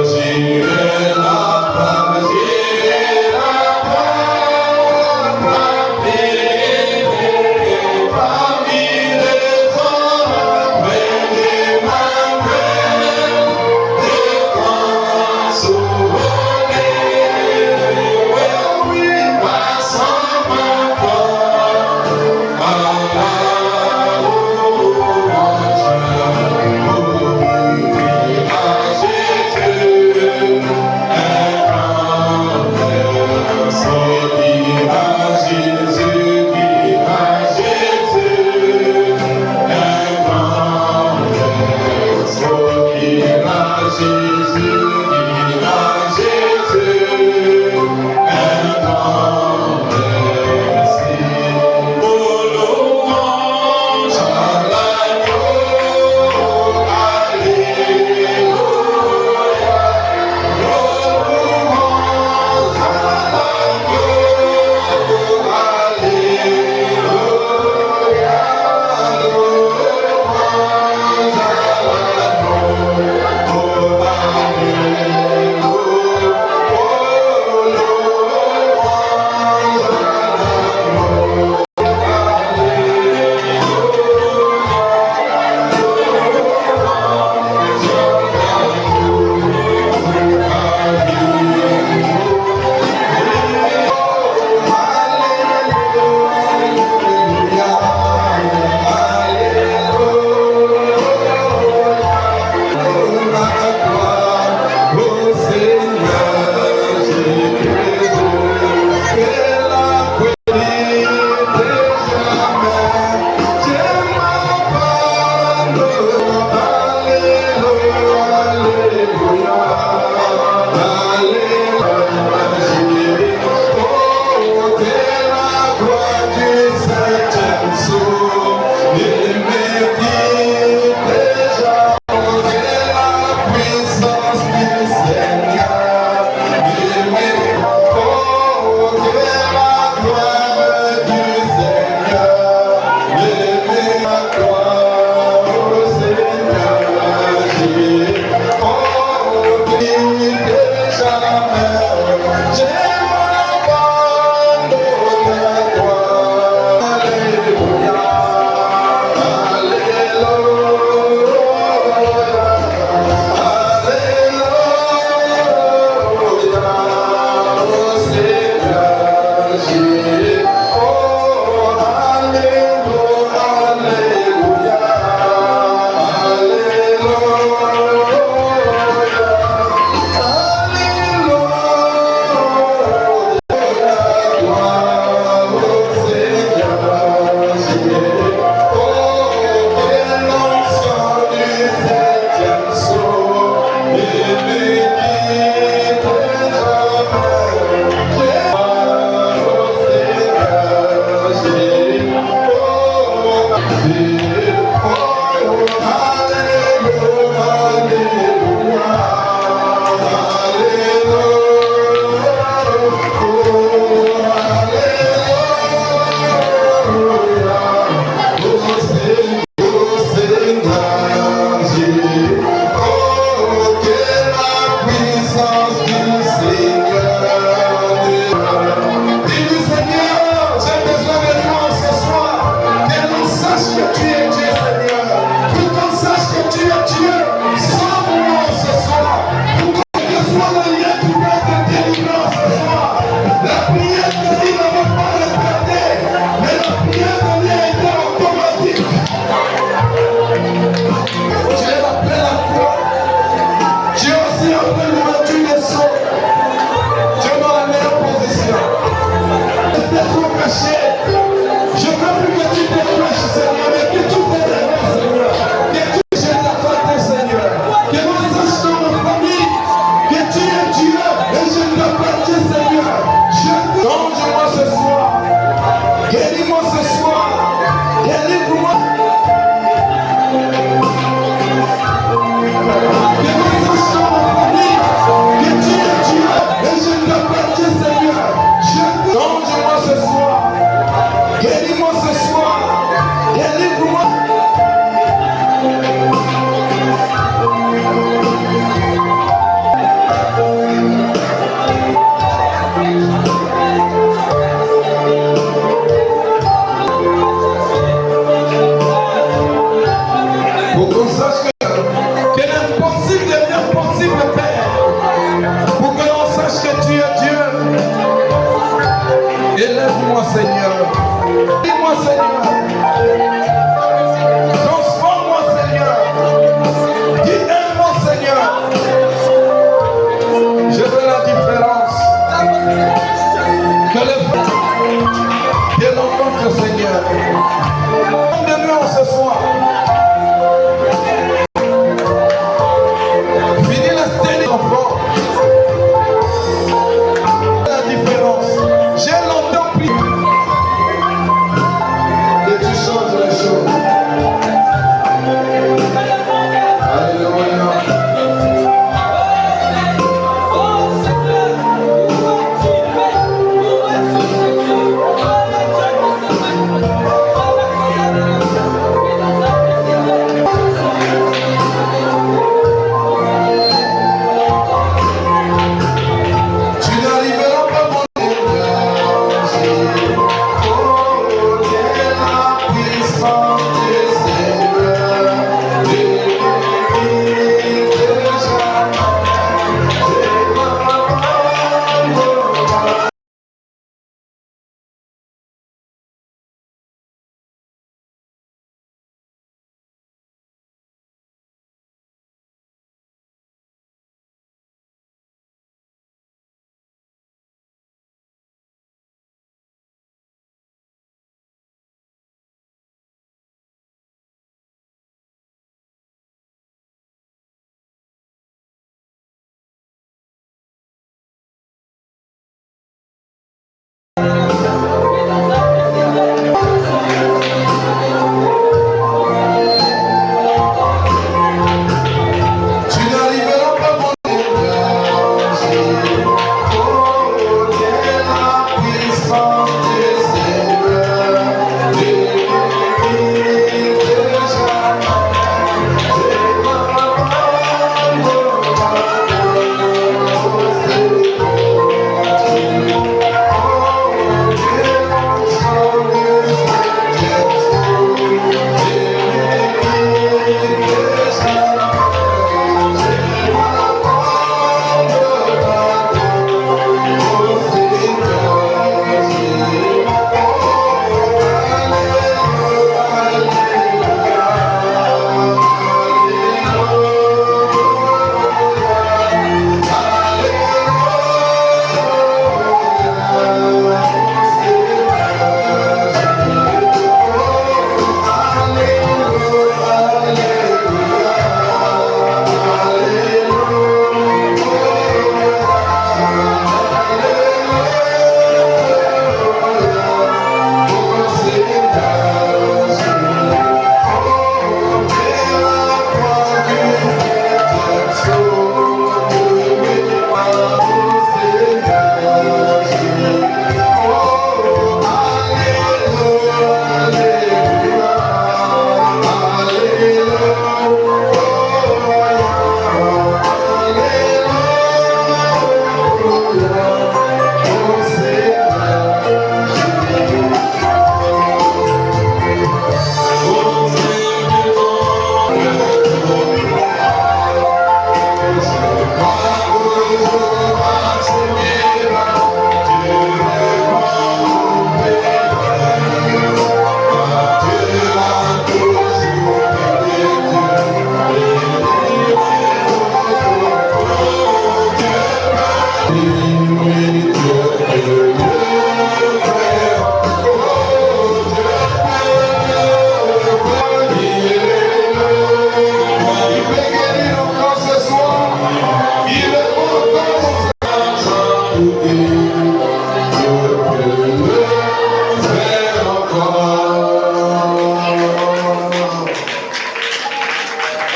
J'irai là. Dieu après la croix. Dieu aussi après l'ouverture des sceaux. Dieu dans la meilleure position. Restez trop caché. Je ne veux plus que tu te caches, Seigneur, mais que tu te révèles, Seigneur. Que tu jettes ta fête, Seigneur. Que l'on sache dans ma famille que tu es Dieu et je t'appartiens, Seigneur. Change-moi ce soir. Guéris-moi ce soir. Délivre-moi. Que l'on sache dans ma famille que tu es Dieu et je t'appartiens, Seigneur. Change-moi ce soir. Guéris-moi ce soir. Délivre-moi. Pour qu'on sache que l'impossible devient possible, Père. Pour que l'on sache que tu es Dieu. Élève-moi, Seigneur. Dis-moi, Seigneur. Transforme-moi, Seigneur. Dis-moi, Seigneur. Je veux la différence. Que le que l'encontre, Seigneur. Donne-nous ce soir.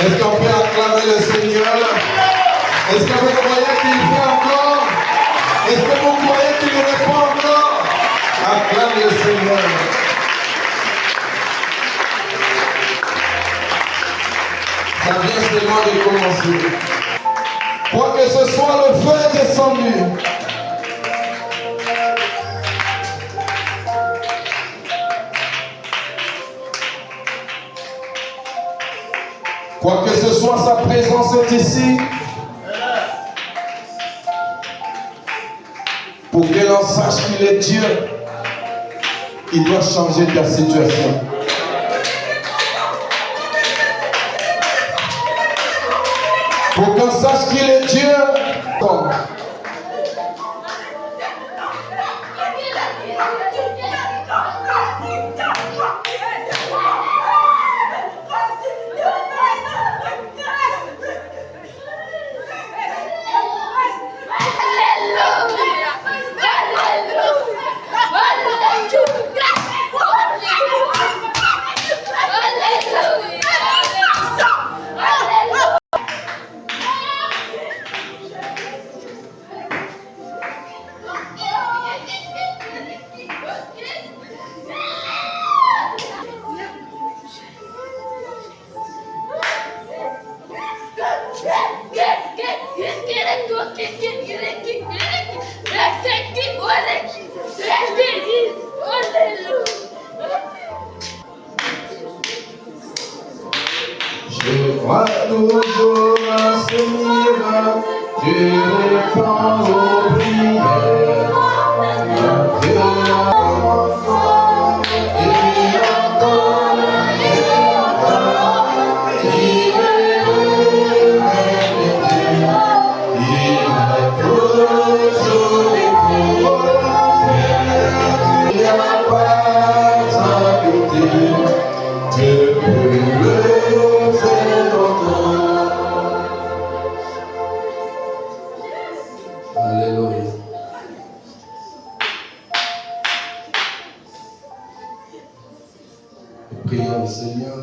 Est-ce qu'on peut acclamer le Seigneur? Est-ce que vous croyez qu'il fait encore? Est-ce que vous croyez qu'il répond encore? Acclame le Seigneur. Ça vient seulement de commencer. Quoi que ce soit, le feu est descendu. Quoi que ce soit, sa présence est ici. Pour que l'on sache qu'il est Dieu, il doit changer ta situation. Pour qu'on sache qu'il est Dieu, je crois toujours à ce miracle, Dieu répond aux prières. Dieu Alléluia. Prions le Seigneur.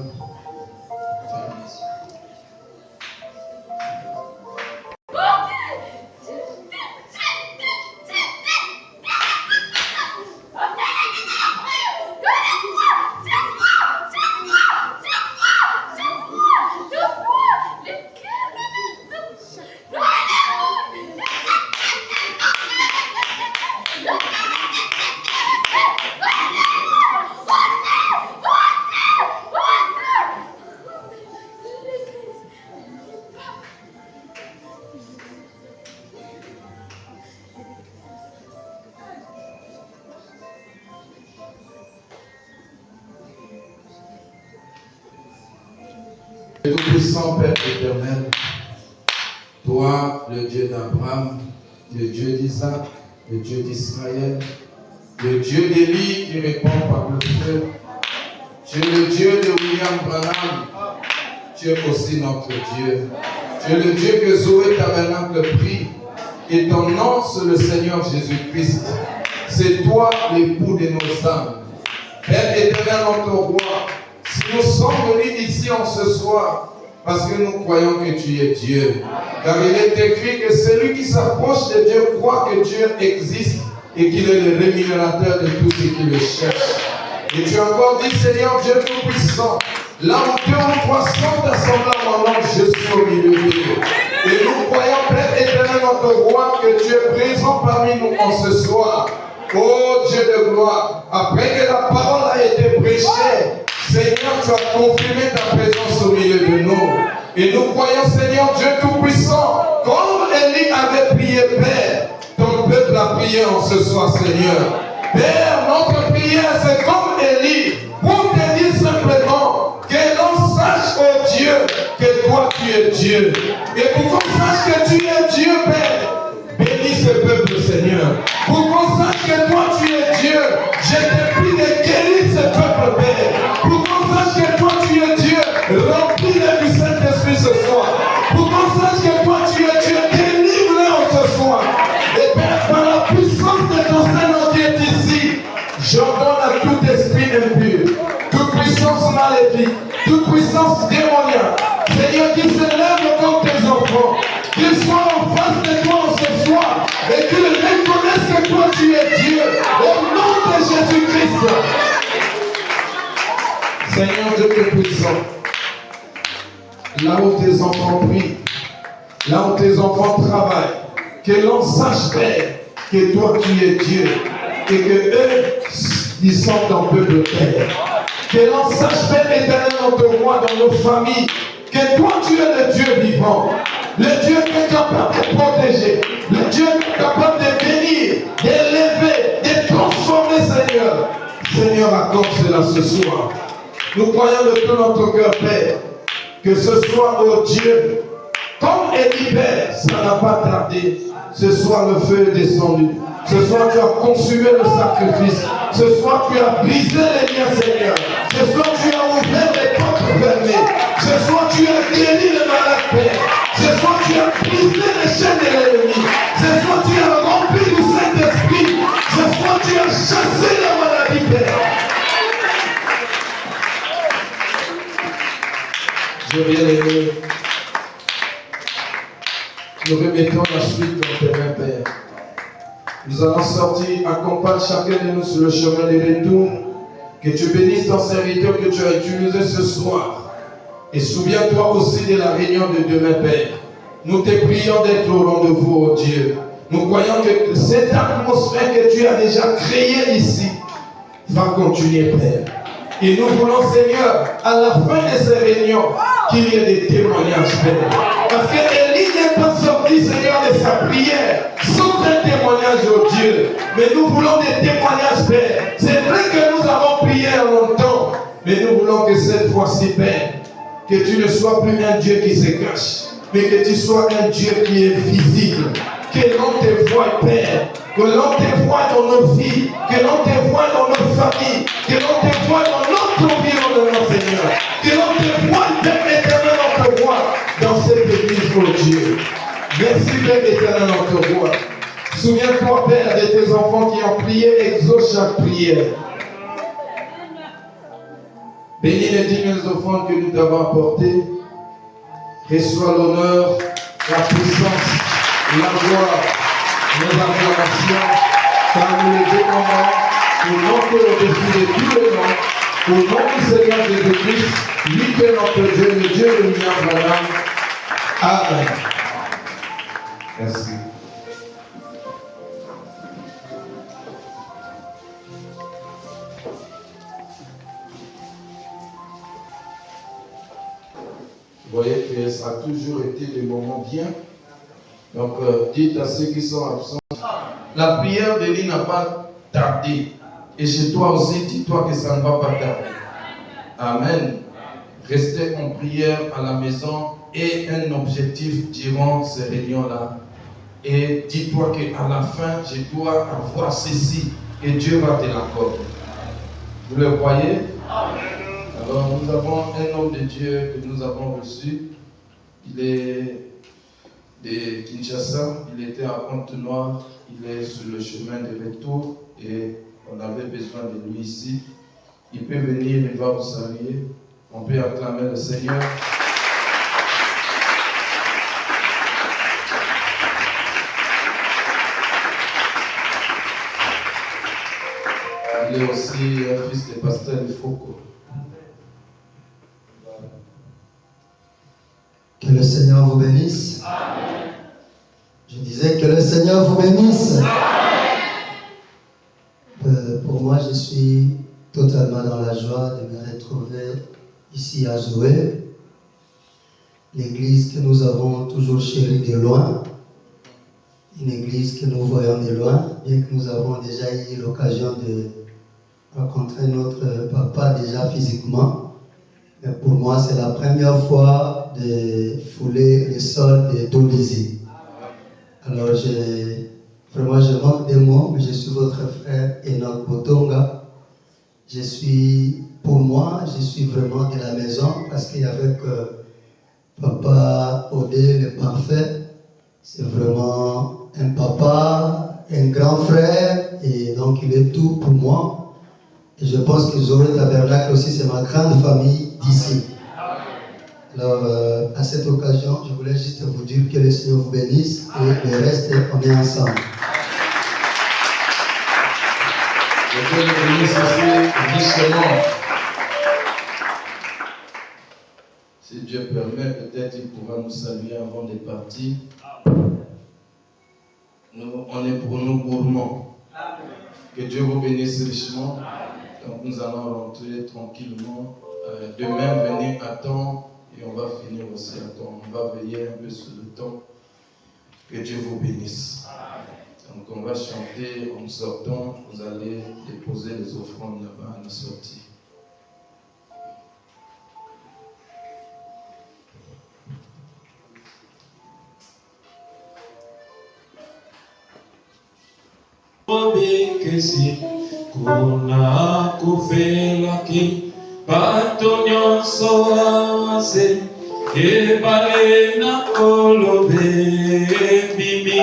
Tout-Puissant Père éternel, toi, le Dieu d'Abraham, le Dieu d'Isaac, le Dieu d'Israël, le Dieu d'Élie qui répond par le feu, tu es le Dieu de William Branham, tu es aussi notre Dieu. Tu es le Dieu que Zoé Tabernacle prie, et ton nom c'est le Seigneur Jésus-Christ. C'est toi l'époux de nos âmes. Père éternel, notre roi, si nous sommes venus ici en ce soir, parce que nous croyons que tu es Dieu. Car il est écrit que celui qui s'approche de Dieu croit que Dieu existe et qu'il est le rémunérateur de tous ceux qui le cherchent. Et tu as encore dit, Seigneur Dieu Tout-Puissant, là où deux ou trois sont assemblés en mon nom, je suis au milieu d'eux. Et nous croyons, Père éternel, notre roi, que tu es présent parmi nous en ce soir. Oh Dieu de gloire, après que la parole a été prêchée, Seigneur, tu as confirmé ta présence au milieu de nous. Et nous croyons, Seigneur Dieu Tout-Puissant, comme Élie avait prié, Père, ton peuple a prié en ce soir, Seigneur. Père, notre prière, c'est comme Élie, pour te dire simplement que l'on sache, oh Dieu, que toi tu es Dieu. Et pour qu'on sache que tu es Dieu, Père, bénis ce peuple, Seigneur. Pour qu'on sache que toi tu es Dieu, je te prie de guérir ce peuple, Père. Pour qu'on sache que toi tu es Dieu, remplis-le du Saint-Esprit ce soir. Pour qu'on sache que toi tu es Dieu, délivre-le en ce soir. Et Père, par la puissance de ton Saint-Nom qui est ici, j'ordonne à tout esprit impur, toute puissance maléfique, toute puissance démoniaque, Seigneur, qui là où tes enfants prient, là où tes enfants travaillent, que l'on sache, Père, que toi tu es Dieu et que eux, ils sont ton peuple, Père. Que l'on sache, Père éternel, notre roi, dans nos familles, que toi tu es le Dieu vivant, le Dieu qui est capable de protéger, le Dieu qui est capable de bénir, d'élever, de transformer, Seigneur. Seigneur, accorde cela ce soir. Nous croyons de tout notre cœur, Père, que ce soir, oh Dieu, comme Élie, Père, ça n'a pas tardé. Ce soir, le feu est descendu. Ce soir, tu as consumé le sacrifice. Ce soir, tu as brisé les liens, Seigneur. Ce soir, tu as ouvert les portes fermées. Ce soir, tu as guéri le malade, Père. Ce soir, tu as brisé les chaînes de l'ennemi. Ce soir, tu as rempli du Saint-Esprit. Ce soir, tu as chassé la maladie, Père. Je viens l'aimer. Nous remettons la suite dans tes mains, Père. Nous allons sortir, accompagne chacun de nous sur le chemin de retour. Que tu bénisses ton serviteur que tu as utilisé ce soir. Et souviens-toi aussi de la réunion de demain, Père. Nous te prions d'être au rendez-vous, oh Dieu. Nous croyons que cette atmosphère que tu as déjà créée ici va continuer, Père. Et nous voulons, Seigneur, à la fin de ces réunions, qu'il y ait des témoignages, Père. Parce que Élie n'est pas sorti, Seigneur, de sa prière sans un témoignage, oh Dieu. Mais nous voulons des témoignages, Père. C'est vrai que nous avons prié longtemps, mais nous voulons que cette fois-ci, Père, que tu ne sois plus un Dieu qui se cache, mais que tu sois un Dieu qui est visible. Que l'on te voie, Père. Que l'on te voie dans nos vies. Que l'on te voie dans nos familles. Que l'on te voie dans notre environnement, Seigneur. Que l'on te voie, Père éternel, notre roi, dans cette église, oh Dieu. Merci, Père éternel, notre roi. Souviens-toi, Père, de tes enfants qui ont prié, exauce chaque prière. Bénis les dignes offrandes que nous t'avons apportées. Reçois l'honneur, la puissance, la gloire, nos acclamations, car nous les demandons au nom que au-dessus de tous les noms, au nom du Seigneur Jésus-Christ, lui qui est notre Dieu, le Dieu de l'Union Abraham. Amen. Merci. Vous voyez que ça a toujours été des moments bien. Donc, dites à ceux qui sont absents. La prière d'Élie n'a pas tardé. Et chez toi aussi, dis-toi que ça ne va pas tarder. Amen. Restez en prière à la maison et un objectif durant ces réunions-là. Et dis-toi qu'à la fin, je dois avoir ceci et Dieu va te l'accorder. Vous le croyez? Alors, nous avons un homme de Dieu que nous avons reçu. Il est de Kinshasa, il était à Pointe-Noire, il est sur le chemin de retour et on avait besoin de lui ici. Il peut venir, il va vous saluer. On peut acclamer le Seigneur. Il est aussi un fils de pasteur Foucault. Que le Seigneur vous bénisse. Amen. Je disais que le Seigneur vous bénisse. Pour moi, je suis totalement dans la joie de me retrouver ici à Zoé, l'église que nous avons toujours chérie de loin, une église que nous voyons de loin, bien que nous avons déjà eu l'occasion de rencontrer notre papa déjà physiquement. Mais pour moi, c'est la première fois de fouler le sol de Dolisie. Alors, vraiment, je manque des mots, mais je suis votre frère Enoch Botonga. Pour moi, je suis vraiment de la maison parce qu'avec Papa Odé, le parfait, c'est vraiment un papa, un grand frère, et donc il est tout pour moi. Et je pense que Zoé Tabernacle aussi, c'est ma grande famille d'ici. Alors, à cette occasion, je voulais juste vous dire que le Seigneur vous bénisse et le reste, on est ensemble. Que Dieu le bénisse aussi richement. Si Dieu permet, peut-être il pourra nous saluer avant de partir. Nous, on est pour nous gourmands. Que Dieu vous bénisse richement. Donc nous allons rentrer tranquillement. Demain, venez à temps et on va finir aussi à temps. On va veiller un peu sur le temps. Que Dieu vous bénisse. Donc on va chanter en sortant. Vous allez déposer les offrandes là-bas à la sortie. Kesi kuna kufelaki bato nyonso awase ebale na kolobe bimi